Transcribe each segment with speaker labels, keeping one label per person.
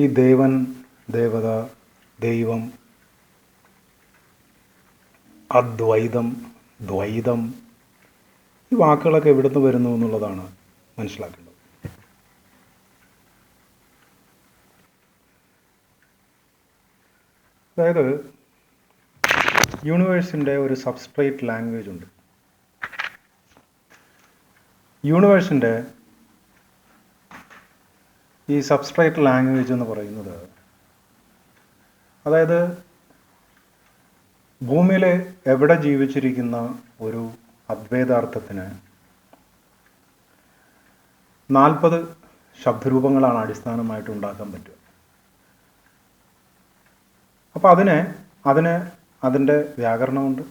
Speaker 1: ഈ ദേവൻ, ദേവത, ദൈവം, അദ്വൈതം, ദ്വൈതം, ഈ വാക്കുകളൊക്കെ എവിടുന്ന് വരുന്നു എന്നുള്ളതാണ് മനസ്സിലാക്കേണ്ടത്. അതായത് യൂണിവേഴ്സിൻ്റെ ഒരു സബ്സ്ട്രേറ്റ് ലാംഗ്വേജ് ഉണ്ട്. യൂണിവേഴ്സിൻ്റെ ഈ സബ്സ്ട്രേറ്റ് ലാംഗ്വേജ് എന്ന് പറയുന്നത്, അതായത് ഭൂമിയിൽ എവിടെ ജീവിച്ചിരിക്കുന്ന ഒരു അദ്വൈതാർത്ഥത്തിന് 40 ശബ്ദരൂപങ്ങളാണ് അടിസ്ഥാനമായിട്ട് ഉണ്ടാക്കാൻ പറ്റുക. അപ്പോൾ അതിൻ്റെ വ്യാകരണമുണ്ട്,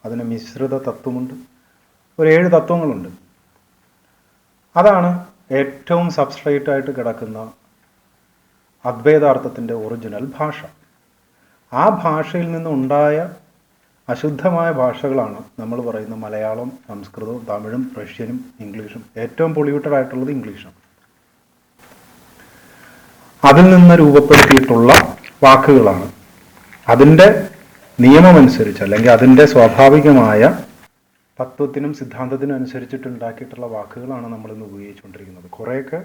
Speaker 1: അതിന് മിശ്രിത തത്വമുണ്ട്, ഒരു 7 തത്വങ്ങളുണ്ട്. അതാണ് ഏറ്റവും സബ്സ്ട്രേറ്റ് ആയിട്ട് കിടക്കുന്ന അദ്വൈതാർത്ഥത്തിൻ്റെ ഒറിജിനൽ ഭാഷ. ആ ഭാഷയിൽ നിന്നുണ്ടായ അശുദ്ധമായ ഭാഷകളാണ് നമ്മൾ പറയുന്ന മലയാളം, സംസ്കൃതവും തമിഴും റഷ്യനും ഇംഗ്ലീഷും. ഏറ്റവും പൊള്യൂട്ടഡ് ആയിട്ടുള്ളത് ഇംഗ്ലീഷാണ്. അതിൽ നിന്ന് രൂപപ്പെടുത്തിയിട്ടുള്ള വാക്കുകളാണ് അതിൻ്റെ നിയമമനുസരിച്ച്, അല്ലെങ്കിൽ അതിൻ്റെ സ്വാഭാവികമായ തത്വത്തിനും സിദ്ധാന്തത്തിനും അനുസരിച്ചിട്ട് ഉണ്ടാക്കിയിട്ടുള്ള വാക്കുകളാണ് നമ്മളിന്ന് ഉപയോഗിച്ചുകൊണ്ടിരിക്കുന്നത്. കുറേയൊക്കെ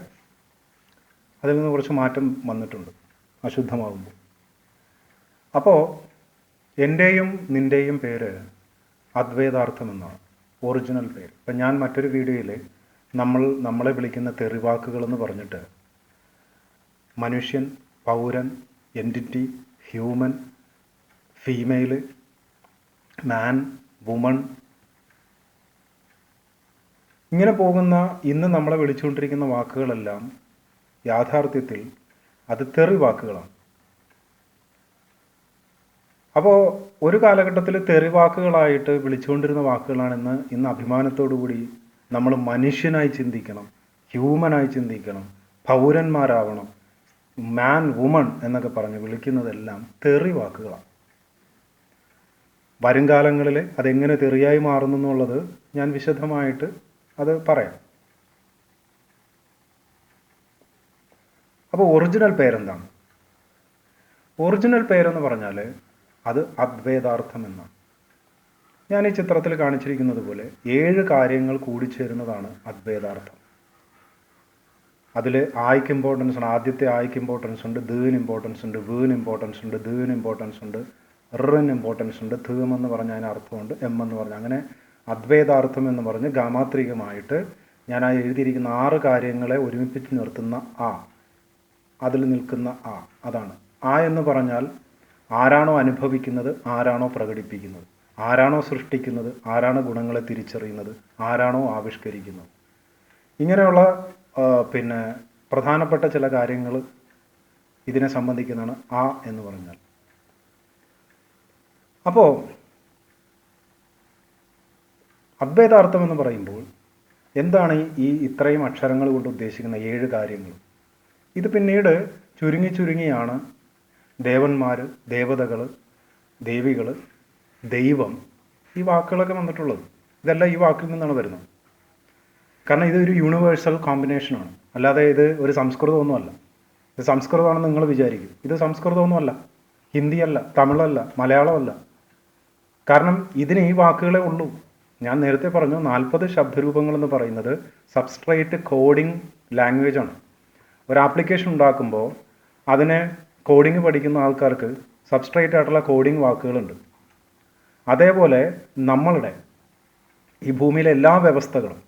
Speaker 1: അതിൽ നിന്ന് കുറച്ച് മാറ്റം വന്നിട്ടുണ്ട് അശുദ്ധമാകുമ്പോൾ. അപ്പോൾ എൻ്റെയും നിൻ്റെയും പേര് അദ്വൈതാർത്ഥം എന്നാണ്, ഒറിജിനൽ പേര്. ഇപ്പം ഞാൻ മറ്റൊരു വീഡിയോയിൽ നമ്മളെ വിളിക്കുന്ന തെറിവാക്കുകളെന്ന് പറഞ്ഞിട്ട് മനുഷ്യൻ, പൗരൻ, എൻറ്റിറ്റി, ഹ്യൂമൻ, ഫീമെയിൽ, മാൻ, വുമൺ, ഇങ്ങനെ പോകുന്ന ഇന്ന് നമ്മളെ വിളിച്ചുകൊണ്ടിരിക്കുന്ന വാക്കുകളെല്ലാം യാഥാർത്ഥ്യത്തിൽ അത് തെറി വാക്കുകളാണ്. അപ്പോൾ ഒരു കാലഘട്ടത്തിൽ തെറിവാക്കുകളായിട്ട് വിളിച്ചുകൊണ്ടിരുന്ന വാക്കുകളാണെന്ന് ഇന്ന് അഭിമാനത്തോടു കൂടി നമ്മൾ മനുഷ്യനായി ചിന്തിക്കണം, ഹ്യൂമനായി ചിന്തിക്കണം, പൗരന്മാരാവണം, മാൻ, വുമൺ എന്നൊക്കെ പറഞ്ഞ് വിളിക്കുന്നതെല്ലാം തെറി വാക്കുകളാണ്. വരും കാലങ്ങളിൽ അതെങ്ങനെ തെറിയായി മാറുന്നു എന്നുള്ളത് ഞാൻ വിശദമായിട്ട് അത് പറയാം. അപ്പോൾ ഒറിജിനൽ പേരെന്താണ്? ഒറിജിനൽ പേരെന്ന് പറഞ്ഞാൽ അത് അദ്വൈതാർത്ഥം എന്നാണ്. ഞാൻ ഈ ചിത്രത്തിൽ കാണിച്ചിരിക്കുന്നത് പോലെ 7 കാര്യങ്ങൾ കൂടിച്ചേരുന്നതാണ് അദ്വൈതാർത്ഥം. അതിൽ ആയ്ക്ക് ഇമ്പോർട്ടൻസ് ഉണ്ട്. ആദ്യത്തെ ആയ്ക്ക് ഇമ്പോർട്ടൻസ് ഉണ്ട്, ദീന് ഇമ്പോർട്ടൻസ് ഉണ്ട്, വീന് ഇമ്പോർട്ടൻസ് ഉണ്ട്, ദീന് ഇമ്പോർട്ടൻസ് ഉണ്ട്, റിന് ഇമ്പോർട്ടൻസ് ഉണ്ട്, തീം എന്ന് പറഞ്ഞാൽ അതിന് അർത്ഥമുണ്ട്, എം എന്ന് പറഞ്ഞാൽ. അങ്ങനെ അദ്വൈതാർത്ഥം എന്ന് പറഞ്ഞ് ഗാമാത്രികമായിട്ട് ഞാൻ ആ എഴുതിയിരിക്കുന്ന 6 കാര്യങ്ങളെ ഒരുമിപ്പിച്ച് നിർത്തുന്ന ആ, അതിൽ നിൽക്കുന്ന ആ, അതാണ്. ആ എന്ന് പറഞ്ഞാൽ ആരാണോ അനുഭവിക്കുന്നത്, ആരാണോ പ്രകടിപ്പിക്കുന്നത്, ആരാണോ സൃഷ്ടിക്കുന്നത്, ആരാണ് ഗുണങ്ങളെ തിരിച്ചറിയുന്നത്, ആരാണോ ആവിഷ്കരിക്കുന്നത്, ഇങ്ങനെയുള്ള പ്രധാനപ്പെട്ട ചില കാര്യങ്ങൾ ഇതിനെ സംബന്ധിക്കുന്നതാണ് ആ എന്ന് പറഞ്ഞാൽ. അപ്പോൾ അദ്വൈതാർത്ഥം എന്ന് പറയുമ്പോൾ എന്താണ് ഈ ഇത്രയും അക്ഷരങ്ങൾ കൊണ്ട് ഉദ്ദേശിക്കുന്ന 7 കാര്യങ്ങൾ? ഇത് പിന്നീട് ചുരുങ്ങിയാണ് ദേവന്മാർ, ദേവതകൾ, ദേവികൾ, ദൈവം, ഈ വാക്കുകളൊക്കെ വന്നിട്ടുള്ളത്. ഇതെല്ലാം ഈ വാക്കിൽ നിന്നാണ് വരുന്നത്. കാരണം ഇതൊരു യൂണിവേഴ്സൽ കോമ്പിനേഷനാണ്. അല്ലാതെ ഇത് ഒരു സംസ്കൃതമൊന്നുമല്ല. ഇത് സംസ്കൃതമാണെന്ന് നിങ്ങൾ വിചാരിക്കും. ഇത് സംസ്കൃതമൊന്നുമല്ല, ഹിന്ദിയല്ല, തമിഴല്ല, മലയാളമല്ല. കാരണം ഇതിന് ഈ വാക്കുകളെ ഉള്ളൂ. ഞാൻ നേരത്തെ പറഞ്ഞു 40 ശബ്ദരൂപങ്ങളെന്ന് പറയുന്നത് സബ്സ്ട്രേറ്റ് കോഡിംഗ് ലാംഗ്വേജാണ്. ഒരു ആപ്ലിക്കേഷൻ ഉണ്ടാക്കുമ്പോൾ അതിനെ കോഡിംഗ് പഠിക്കുന്ന ആൾക്കാർക്ക് സബ്സ്ട്രേറ്റ് ആയിട്ടുള്ള കോഡിംഗ് വാക്കുകളുണ്ട്. അതേപോലെ നമ്മളുടെ ഈ ഭൂമിയിലെ എല്ലാ വ്യവസ്ഥകളും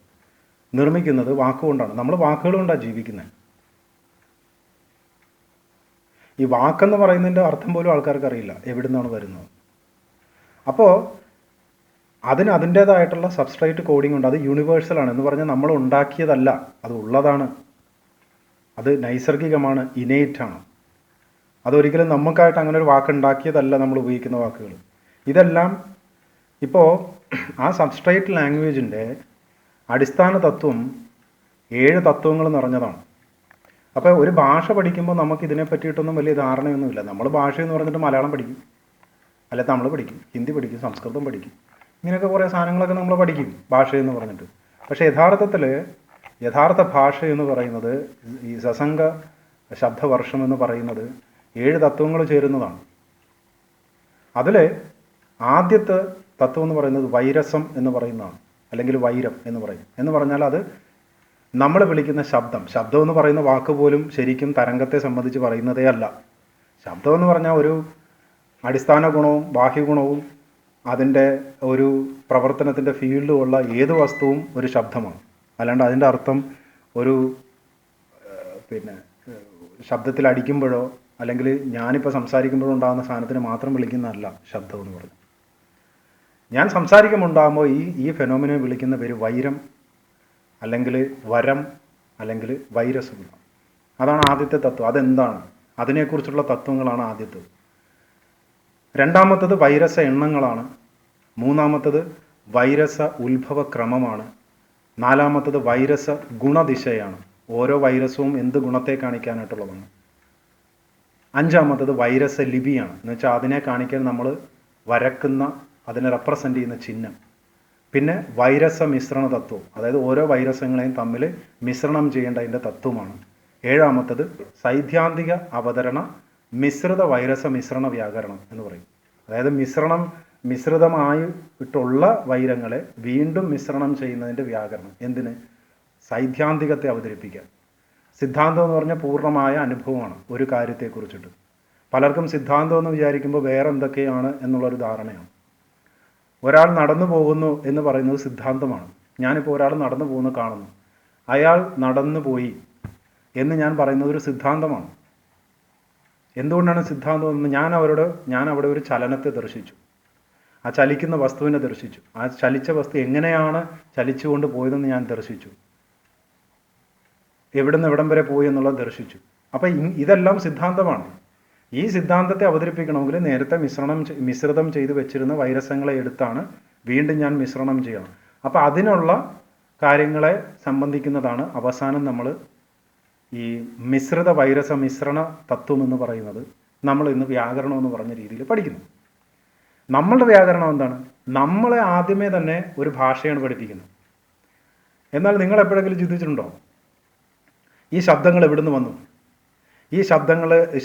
Speaker 1: നിർമ്മിക്കുന്നത് വാക്കുകൊണ്ടാണ്. നമ്മൾ വാക്കുകൾ കൊണ്ടാണ് ജീവിക്കുന്നത്. ഈ വാക്കെന്ന് പറയുന്നതിൻ്റെ അർത്ഥം പോലും ആൾക്കാർക്ക് അറിയില്ല, എവിടെ നിന്നാണ് വരുന്നത്. അപ്പോൾ അതിന് അതിൻ്റേതായിട്ടുള്ള സബ്സ്ട്രേറ്റ് കോഡിംഗ് ഉണ്ട്. അത് യൂണിവേഴ്സലാണ്. എന്ന് പറഞ്ഞാൽ നമ്മൾ ഉണ്ടാക്കിയതല്ല, അത് ഉള്ളതാണ്, അത് നൈസർഗികമാണ്, ഇനേറ്റാണ്. അതൊരിക്കലും നമുക്കായിട്ട് അങ്ങനെ ഒരു വാക്കുണ്ടാക്കിയതല്ല നമ്മൾ ഉപയോഗിക്കുന്ന വാക്കുകൾ. ഇതെല്ലാം ഇപ്പോൾ ആ സബ്സ്ട്രേറ്റ് ലാംഗ്വേജിൻ്റെ അടിസ്ഥാന തത്വം 7 തത്വങ്ങൾ നിറഞ്ഞതാണ്. അപ്പോൾ ഒരു ഭാഷ പഠിക്കുമ്പോൾ നമുക്ക് ഇതിനെ പറ്റിയിട്ടൊന്നും വലിയ ധാരണയൊന്നുമില്ല. നമ്മൾ ഭാഷയെന്ന് പറഞ്ഞിട്ട് മലയാളം പഠിക്കും, അല്ലെ തമിഴ് പഠിക്കും, ഹിന്ദി പഠിക്കും, സംസ്കൃതം പഠിക്കും, ഇങ്ങനെയൊക്കെ കുറേ സാധനങ്ങളൊക്കെ നമ്മൾ പഠിക്കും ഭാഷയെന്ന് പറഞ്ഞിട്ട്. പക്ഷേ യഥാർത്ഥ ഭാഷ എന്ന് പറയുന്നത് ഈ സസംഗ ശബ്ദവർഷം എന്ന് പറയുന്നത് 7 തത്വങ്ങൾ ചേരുന്നതാണ്. അതിൽ ആദ്യത്തെ തത്വം എന്ന് പറയുന്നത് വൈരസം എന്ന് പറയുന്നതാണ്, അല്ലെങ്കിൽ വൈരം എന്ന് പറയും. എന്ന് പറഞ്ഞാൽ അത് നമ്മൾ വിളിക്കുന്ന ശബ്ദം എന്ന് പറയുന്ന വാക്ക് പോലും ശരിക്കും തരംഗത്തെ സംബന്ധിച്ച് പറയുന്നതേ അല്ല. ശബ്ദം എന്ന് പറഞ്ഞാൽ ഒരു അടിസ്ഥാന ഗുണവും ബാഹ്യഗുണവും അതിൻ്റെ ഒരു പ്രവർത്തനത്തിൻ്റെ ഫീൽഡുമുള്ള ഏത് വസ്തുവും ഒരു ശബ്ദമാണ്. അല്ലാണ്ട് അതിൻ്റെ അർത്ഥം ഒരു ശബ്ദത്തിൽ അടിക്കുമ്പോഴോ അല്ലെങ്കിൽ ഞാനിപ്പോൾ സംസാരിക്കുമ്പോഴോ ഉണ്ടാകുന്ന സാധനത്തിന് മാത്രം വിളിക്കുന്നതല്ല ശബ്ദം എന്ന് പറഞ്ഞു. ഞാൻ സംസാരിക്കുമ്പോൾ ഉണ്ടാകുമ്പോൾ ഈ ഫെനോമിനെ വിളിക്കുന്ന പേര് വൈരം, അല്ലെങ്കിൽ വരം, അല്ലെങ്കിൽ വൈരസം. അതാണ് ആദ്യത്തെ തത്വം. അതെന്താണ്? അതിനെക്കുറിച്ചുള്ള തത്വങ്ങളാണ് ആദ്യത്തേത്. രണ്ടാമത്തത് വൈരസ എണ്ണങ്ങളാണ്. മൂന്നാമത്തത് വൈരസ ഉത്ഭവ ക്രമമാണ്. നാലാമത്തത് വൈരസ ഗുണദിശയാണ്. ഓരോ വൈരസവും എന്ത് ഗുണത്തെ കാണിക്കാനായിട്ടുള്ളതാണ്. അഞ്ചാമത്തത് വൈരസ ലിപിയാണ്. എന്ന് വെച്ചാൽ അതിനെ കാണിക്കാൻ നമ്മൾ വരക്കുന്ന, അതിനെ റെപ്രസെൻ്റ് ചെയ്യുന്ന ചിഹ്നം. പിന്നെ വൈരസ മിശ്രണ തത്വം, അതായത് ഓരോ വൈരസങ്ങളെയും തമ്മിൽ മിശ്രണം ചെയ്യേണ്ട അതിൻ്റെ തത്വമാണ്. ഏഴാമത്തത് സൈദ്ധാന്തിക അവതരണ മിശ്രിത വൈരസ മിശ്രണ വ്യാകരണം എന്ന് പറയും. അതായത് മിശ്രിതമായിട്ടുള്ള വൈരങ്ങളെ വീണ്ടും മിശ്രണം ചെയ്യുന്നതിൻ്റെ വ്യാകരണം. എന്തിന്? സൈദ്ധാന്തികത്തെ അവതരിപ്പിക്കാൻ. സിദ്ധാന്തം എന്ന് പറഞ്ഞാൽ പൂർണ്ണമായ അനുഭവമാണ് ഒരു കാര്യത്തെക്കുറിച്ചിട്ട്. പലർക്കും സിദ്ധാന്തം എന്ന് വിചാരിക്കുമ്പോൾ വേറെ എന്തൊക്കെയാണ് എന്നുള്ളൊരു ധാരണയാണ്. ഒരാൾ നടന്നു പോകുന്നു എന്ന് പറയുന്നത് സിദ്ധാന്തമാണ്. ഞാനിപ്പോൾ ഒരാൾ നടന്നു പോകുന്നു കാണുന്നു, അയാൾ നടന്നു പോയി എന്ന് ഞാൻ പറയുന്നത് ഒരു സിദ്ധാന്തമാണ്. എന്തുകൊണ്ടാണ് സിദ്ധാന്തം എന്ന്? ഞാൻ അവിടെ ഒരു ചലനത്തെ ദർശിച്ചു, ആ ചലിക്കുന്ന വസ്തുവിനെ ദർശിച്ചു, ആ ചലിച്ച വസ്തു എങ്ങനെയാണ് ചലിച്ചുകൊണ്ട് പോയതെന്ന് ഞാൻ ദർശിച്ചു, എവിടുന്ന് എവിടം വരെ പോയി എന്നുള്ളത് ദർശിച്ചു. അപ്പം ഇതെല്ലാം സിദ്ധാന്തമാണ്. ഈ സിദ്ധാന്തത്തെ അവതരിപ്പിക്കണമെങ്കിൽ നേരത്തെ മിശ്രിതം ചെയ്ത് വെച്ചിരുന്ന വൈരസങ്ങളെ എടുത്താണ് വീണ്ടും ഞാൻ മിശ്രണം ചെയ്യണം. അപ്പം അതിനുള്ള കാര്യങ്ങളെ സംബന്ധിക്കുന്നതാണ് അവസാനം നമ്മൾ ഈ മിശ്രിത വൈരസ മിശ്രണ തത്വം എന്ന് പറയുന്നത് നമ്മൾ ഇന്ന് വ്യാകരണം എന്ന് പറഞ്ഞ രീതിയിൽ പഠിക്കുന്നു. നമ്മളുടെ വ്യാകരണം എന്താണ്? നമ്മളെ ആദ്യമേ തന്നെ ഒരു ഭാഷയാണ് പഠിപ്പിക്കുന്നത്. എന്നാൽ നിങ്ങൾ എപ്പോഴെങ്കിലും ചിന്തിച്ചിട്ടുണ്ടോ ഈ ശബ്ദങ്ങൾ എവിടുന്ന് വന്നു? ഈ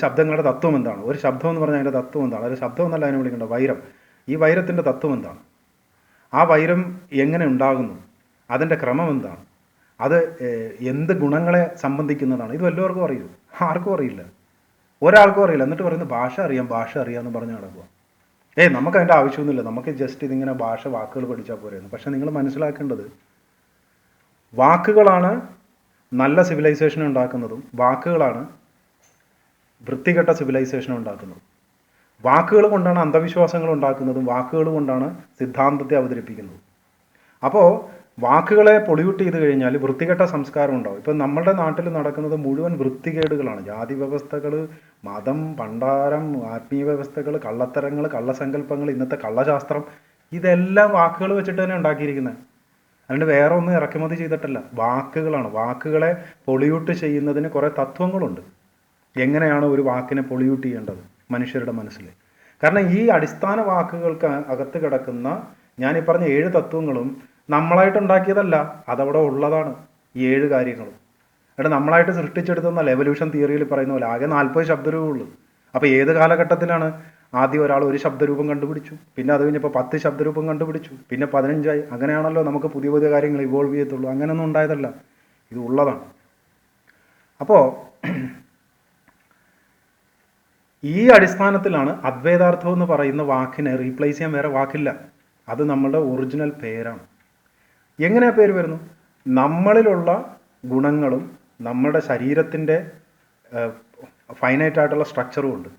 Speaker 1: ശബ്ദങ്ങളുടെ തത്വം എന്താണ്? ഒരു ശബ്ദം എന്ന് പറഞ്ഞാൽ അതിൻ്റെ തത്വം എന്താണ്? ഒരു ശബ്ദം എന്നല്ല അതിനെ വിളിക്കേണ്ട, വൈരം. ഈ വൈരത്തിൻ്റെ തത്വം എന്താണ്? ആ വൈരം എങ്ങനെ ഉണ്ടാകുന്നു? അതിൻ്റെ ക്രമം എന്താണ്? അത് എന്ത് ഗുണങ്ങളെ സംബന്ധിക്കുന്നതാണ്? ഇത് എല്ലാവർക്കും അറിയൂ? ആർക്കും അറിയില്ല, ഒരാൾക്കും അറിയില്ല. എന്നിട്ട് പറയുന്നത് ഭാഷ അറിയാമെന്ന് പറഞ്ഞ് നടക്കുക. നമുക്ക് അതിൻ്റെ ആവശ്യമൊന്നുമില്ല, നമുക്ക് ജസ്റ്റ് ഇതിങ്ങനെ വാക്കുകൾ പഠിച്ചാൽ പോരെയെന്ന്. പക്ഷെ നിങ്ങൾ മനസ്സിലാക്കേണ്ടത്, വാക്കുകളാണ് നല്ല സിവിലൈസേഷൻ ഉണ്ടാക്കുന്നതും വാക്കുകളാണ് വൃത്തികെട്ട സിവിലൈസേഷൻ ഉണ്ടാക്കുന്നതും. വാക്കുകൾ കൊണ്ടാണ് അന്ധവിശ്വാസങ്ങൾ ഉണ്ടാക്കുന്നതും വാക്കുകൾ കൊണ്ടാണ് സിദ്ധാന്തത്തെ അവതരിപ്പിക്കുന്നതും. അപ്പോൾ വാക്കുകളെ പൊളിയൂട്ട് ചെയ്ത് കഴിഞ്ഞാൽ വൃത്തികെട്ട സംസ്കാരം ഉണ്ടാവും. ഇപ്പം നമ്മുടെ നാട്ടിൽ നടക്കുന്നത് മുഴുവൻ വൃത്തികേടുകളാണ്. ജാതി വ്യവസ്ഥകൾ, മതം, പണ്ടാരം, ആത്മീയ വ്യവസ്ഥകൾ, കള്ളത്തരങ്ങൾ, കള്ളസങ്കല്പങ്ങൾ, ഇന്നത്തെ കള്ളശാസ്ത്രം, ഇതെല്ലാം വാക്കുകൾ വെച്ചിട്ട് തന്നെ ഉണ്ടാക്കിയിരിക്കുന്നത്. അതുകൊണ്ട് വേറെ ഒന്നും ഇറക്കുമതി ചെയ്തിട്ടല്ല, വാക്കുകളാണ്. വാക്കുകളെ പൊളിയൂട്ട് ചെയ്യുന്നതിന് കുറേ തത്വങ്ങളുണ്ട്. എങ്ങനെയാണ് ഒരു വാക്കിനെ പൊളിയൂട്ട് ചെയ്യേണ്ടത് മനുഷ്യരുടെ മനസ്സിൽ? കാരണം ഈ അടിസ്ഥാന വാക്കുകൾക്ക് അകത്ത് കിടക്കുന്ന ഞാൻ ഈ പറഞ്ഞ 7 തത്വങ്ങളും നമ്മളായിട്ടുണ്ടാക്കിയതല്ല, അതവിടെ ഉള്ളതാണ്. ഈ 7 കാര്യങ്ങളും നമ്മളായിട്ട് സൃഷ്ടിച്ചെടുത്തെന്നല്ല. എവല്യൂഷൻ തിയറിയിൽ പറയുന്ന പോലെ ആകെ 40 ശബ്ദരൂപമുള്ളൂ. അപ്പോൾ ഏത് കാലഘട്ടത്തിലാണ് ആദ്യം ഒരാൾ ഒരു ശബ്ദരൂപം കണ്ടുപിടിച്ചു, പിന്നെ അത് കഴിഞ്ഞപ്പോൾ 10 ശബ്ദരൂപം കണ്ടുപിടിച്ചു, പിന്നെ 15ആയി. അങ്ങനെയാണല്ലോ നമുക്ക് പുതിയ പുതിയ കാര്യങ്ങൾ ഇവോൾവ് ചെയ്യത്തുള്ളൂ. അങ്ങനെയൊന്നും ഉണ്ടായതല്ല, ഇത് ഉള്ളതാണ്. അപ്പോൾ ഈ അടിസ്ഥാനത്തിലാണ് അദ്വൈതാർത്ഥം എന്ന് പറയുന്ന വാക്കിനെ റീപ്ലേസ് ചെയ്യാൻ വേറെ വാക്കില്ല. അത് നമ്മളുടെ ഒറിജിനൽ പേരാണ്. എങ്ങനെയാ പേര് വരുന്നു? നമ്മളിലുള്ള ഗുണങ്ങളും നമ്മുടെ ശരീരത്തിൻ്റെ ഫൈനൈറ്റായിട്ടുള്ള സ്ട്രക്ചറും ഉണ്ട്.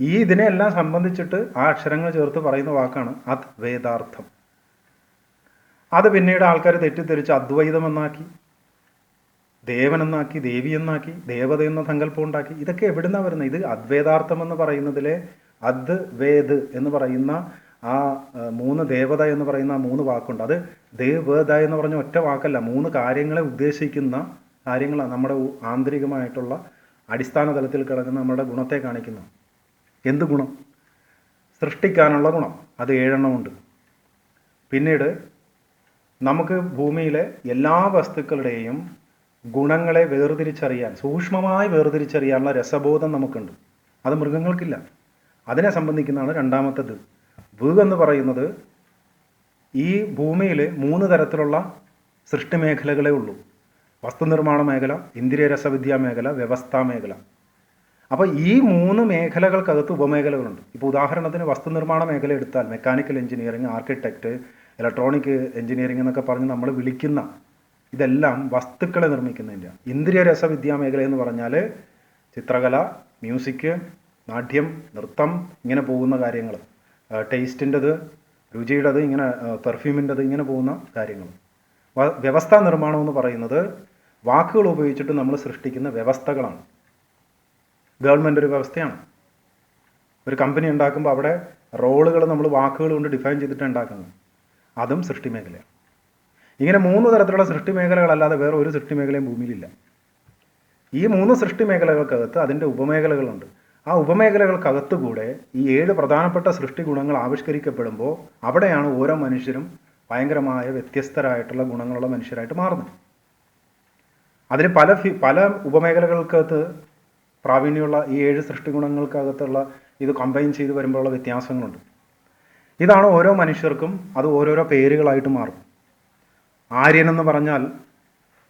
Speaker 1: ഇതിനെല്ലാം സംബന്ധിച്ചിട്ട് ആ അക്ഷരങ്ങൾ ചേർത്ത് പറയുന്ന വാക്കാണ് അദ്വൈതാർത്ഥം. അത് പിന്നീട് ആൾക്കാർ തെറ്റിദ്ധരിച്ച് അദ്വൈതം എന്നാക്കി, ദേവനെന്നാക്കി, ദേവിയെന്നാക്കി, ദേവത എന്ന സങ്കല്പം ഉണ്ടാക്കി. ഇതൊക്കെ എവിടുന്നാണ് വരുന്നത്? ഇത് അദ്വൈതാർത്ഥം എന്ന് പറയുന്നതിലെ അദ്വേദ് എന്ന് പറയുന്ന ആ 3 ദേവത എന്ന് പറയുന്ന ആ 3 വാക്കുണ്ട്. അത് ദേവത എന്ന് പറഞ്ഞ ഒറ്റ വാക്കല്ല, 3 കാര്യങ്ങളെ ഉദ്ദേശിക്കുന്ന കാര്യങ്ങളാണ്. നമ്മുടെ ആന്തരികമായിട്ടുള്ള അടിസ്ഥാന തലത്തിൽ കിടക്കുന്ന നമ്മുടെ ഗുണത്തെ കാണിക്കുന്നു. എന്ത് ഗുണം? സൃഷ്ടിക്കാനുള്ള ഗുണം. അത് 7 എണ്ണം ഉണ്ട്. പിന്നീട് നമുക്ക് ഭൂമിയിലെ എല്ലാ വസ്തുക്കളുടെയും ഗുണങ്ങളെ വേർതിരിച്ചറിയാൻ, സൂക്ഷ്മമായി വേർതിരിച്ചറിയാനുള്ള രസബോധം നമുക്കുണ്ട്. അത് മൃഗങ്ങൾക്കില്ല. അതിനെ സംബന്ധിക്കുന്നതാണ് രണ്ടാമത്തേത്. എന്ന് പറയുന്നത് ഈ ഭൂമിയിൽ 3 തരത്തിലുള്ള സൃഷ്ടി മേഖലകളേ ഉള്ളൂ. വസ്തുനിർമ്മാണ മേഖല, ഇന്ദ്രിയ രസവിദ്യാ മേഖല, വ്യവസ്ഥാ മേഖല. അപ്പോൾ ഈ 3 മേഖലകൾക്കകത്ത് ഉപമേഖലകളുണ്ട്. ഇപ്പോൾ ഉദാഹരണത്തിന് വസ്തുനിർമ്മാണ മേഖല എടുത്താൽ mechanical engineering, architect, electronic engineering എന്നൊക്കെ പറഞ്ഞ് നമ്മൾ വിളിക്കുന്ന ഇതെല്ലാം വസ്തുക്കളെ നിർമ്മിക്കുന്നതിൻ്റെ. ഇന്ദ്രിയ രസവിദ്യാ മേഖല എന്ന് പറഞ്ഞാൽ ചിത്രകല, മ്യൂസിക്, നാട്യം, നൃത്തം, ഇങ്ങനെ പോകുന്ന കാര്യങ്ങൾ, ടേസ്റ്റിൻ്റെത്, രുചിയുടേത്, ഇങ്ങനെ പെർഫ്യൂമിൻ്റെത്, ഇങ്ങനെ പോകുന്ന കാര്യങ്ങൾ. വ്യവസ്ഥാ നിർമ്മാണം എന്ന് പറയുന്നത് വാക്കുകൾ ഉപയോഗിച്ചിട്ട് നമ്മൾ സൃഷ്ടിക്കുന്ന വ്യവസ്ഥകളാണ്. ഗവൺമെൻറ് ഒരു വ്യവസ്ഥയാണ്. ഒരു കമ്പനി ഉണ്ടാക്കുമ്പോൾ അവിടെ റോളുകൾ നമ്മൾ വാക്കുകൾ കൊണ്ട് ഡിഫൈൻ ചെയ്തിട്ട് ഉണ്ടാക്കുന്നത്. അതും സൃഷ്ടി മേഖലയാണ്. ഇങ്ങനെ 3 തരത്തിലുള്ള സൃഷ്ടി മേഖലകളല്ലാതെ വേറെ ഒരു സൃഷ്ടി മേഖലയും ഭൂമിയിലില്ല. ഈ 3 സൃഷ്ടി മേഖലകൾക്കകത്ത് അതിൻ്റെ ഉപമേഖലകളുണ്ട്. ആ ഉപമേഖലകൾക്കകത്ത് കൂടെ ഈ 7 പ്രധാനപ്പെട്ട സൃഷ്ടി ഗുണങ്ങൾ ആവിഷ്കരിക്കപ്പെടുമ്പോൾ അവിടെയാണ് ഓരോ മനുഷ്യരും ഭയങ്കരമായ വ്യത്യസ്തരായിട്ടുള്ള ഗുണങ്ങളുള്ള മനുഷ്യരായിട്ട് മാറുന്നത്. അതിന് പല ഉപമേഖലകൾക്കകത്ത് പ്രാവീണ്യമുള്ള ഈ 7 സൃഷ്ടി ഗുണങ്ങൾക്കകത്തുള്ള ഇത് കമ്പൈൻ ചെയ്ത് വരുമ്പോഴുള്ള വ്യത്യാസങ്ങളുണ്ട്. ഇതാണ് ഓരോ മനുഷ്യർക്കും അത് ഓരോരോ പേരുകളായിട്ട് മാറും. ആര്യൻ എന്ന് പറഞ്ഞാൽ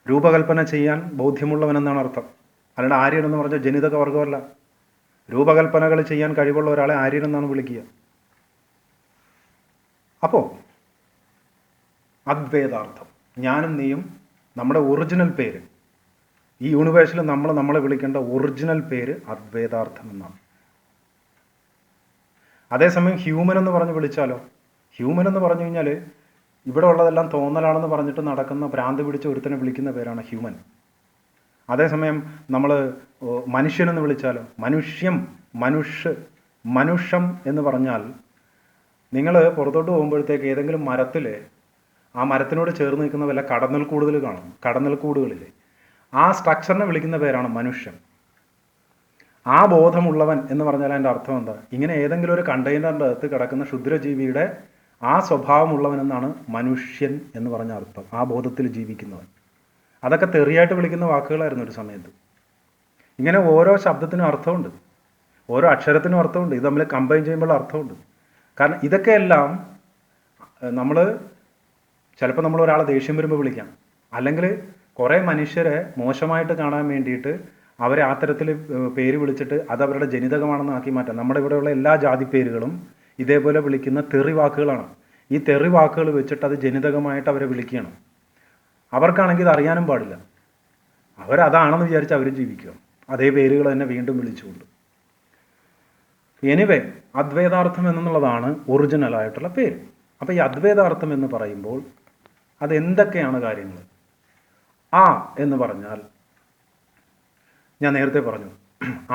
Speaker 1: രൂപകൽപ്പന ചെയ്യാൻ ബോധ്യമുള്ളവനെന്നാണ് അർത്ഥം. അല്ലാണ്ട് ആര്യൻ എന്ന് പറഞ്ഞാൽ ജനിതക വർഗമല്ല. രൂപകൽപ്പനകൾ ചെയ്യാൻ കഴിവുള്ള ഒരാളെ ആര്യൻ എന്നാണ് വിളിക്കുക. അപ്പോൾ അദ്വൈതാർത്ഥം, ഞാനും നീയും, നമ്മുടെ ഒറിജിനൽ പേര്, ഈ യൂണിവേഴ്സിൽ നമ്മളെ വിളിക്കേണ്ട ഒറിജിനൽ പേര് അദ്വൈതാർത്ഥം എന്നാണ്. അതേസമയം ഹ്യൂമൻ എന്ന് പറഞ്ഞ് വിളിച്ചാലോ? ഹ്യൂമൻ എന്ന് പറഞ്ഞു കഴിഞ്ഞാൽ ഇവിടെ ഉള്ളതെല്ലാം തോന്നലാണെന്ന് പറഞ്ഞിട്ട് നടക്കുന്ന ഭ്രാന്ത് പിടിച്ച ഒരുത്തനെ വിളിക്കുന്ന പേരാണ് ഹ്യൂമൻ. അതേസമയം നമ്മൾ മനുഷ്യനെന്ന് വിളിച്ചാലോ? മനുഷ്യം എന്ന് പറഞ്ഞാൽ നിങ്ങൾ പുറത്തോട്ട് പോകുമ്പോഴത്തേക്ക് ഏതെങ്കിലും മരത്തിൽ ആ മരത്തിനോട് ചേർന്ന് നിൽക്കുന്ന വല്ല കടന്നൽ കൂടുതൽ കാണും. കടന്നൽ കൂടുകളിൽ ആ സ്ട്രക്ചറിനെ വിളിക്കുന്ന പേരാണ് മനുഷ്യൻ. ആ ബോധമുള്ളവൻ എന്ന് പറഞ്ഞാൽ അതിൻ്റെ അർത്ഥം എന്താ? ഇങ്ങനെ ഏതെങ്കിലും ഒരു കണ്ടെയ്നറിൻ്റെ അകത്ത് കിടക്കുന്ന ക്ഷുദ്രജീവിയുടെ ആ സ്വഭാവമുള്ളവനെന്നാണ് മനുഷ്യൻ എന്ന് പറഞ്ഞ അർത്ഥം. ആ ബോധത്തിൽ ജീവിക്കുന്നവൻ. അതൊക്കെ തെറിയായിട്ട് വിളിക്കുന്ന വാക്കുകളായിരുന്നു ഒരു സമയത്ത്. ഇങ്ങനെ ഓരോ ശബ്ദത്തിനും അർത്ഥമുണ്ട്, ഓരോ അക്ഷരത്തിനും അർത്ഥമുണ്ട്. ഇത് തമ്മിൽ കമ്പൈൻ ചെയ്യുമ്പോൾ അർത്ഥമുണ്ട്. കാരണം ഇതൊക്കെയെല്ലാം ചിലപ്പോൾ നമ്മൾ ഒരാളെ ദേഷ്യം വരുമ്പോൾ വിളിക്കാം, അല്ലെങ്കിൽ കുറേ മനുഷ്യരെ മോശമായിട്ട് കാണാൻ വേണ്ടിയിട്ട് അവരെ ആ തരത്തിൽ പേര് വിളിച്ചിട്ട് അത് അവരുടെ ജനിതകമാണെന്ന് ആക്കി മാറ്റാം. നമ്മുടെ ഇവിടെയുള്ള എല്ലാ ജാതി പേരുകളും ഇതേപോലെ വിളിക്കുന്ന തെറി വാക്കുകളാണ്. ഈ തെറി വാക്കുകൾ വെച്ചിട്ട് അത് ജനിതകമായിട്ട് അവരെ വിളിക്കുകയാണ്. അവർക്കാണെങ്കിൽ ഇത് അറിയാനും പാടില്ല. അവരതാണെന്ന് വിചാരിച്ച് അവർ ജീവിക്കുക, അതേ പേരുകൾ തന്നെ വീണ്ടും വിളിച്ചുകൊണ്ട്. എനിവേ, അദ്വൈതാർത്ഥം എന്നുള്ളതാണ് ഒറിജിനലായിട്ടുള്ള പേര്. അപ്പോൾ ഈ അദ്വൈതാർത്ഥം എന്ന് പറയുമ്പോൾ അതെന്തൊക്കെയാണ് കാര്യങ്ങൾ? എന്ന് പറഞ്ഞാൽ ഞാൻ നേരത്തെ പറഞ്ഞു,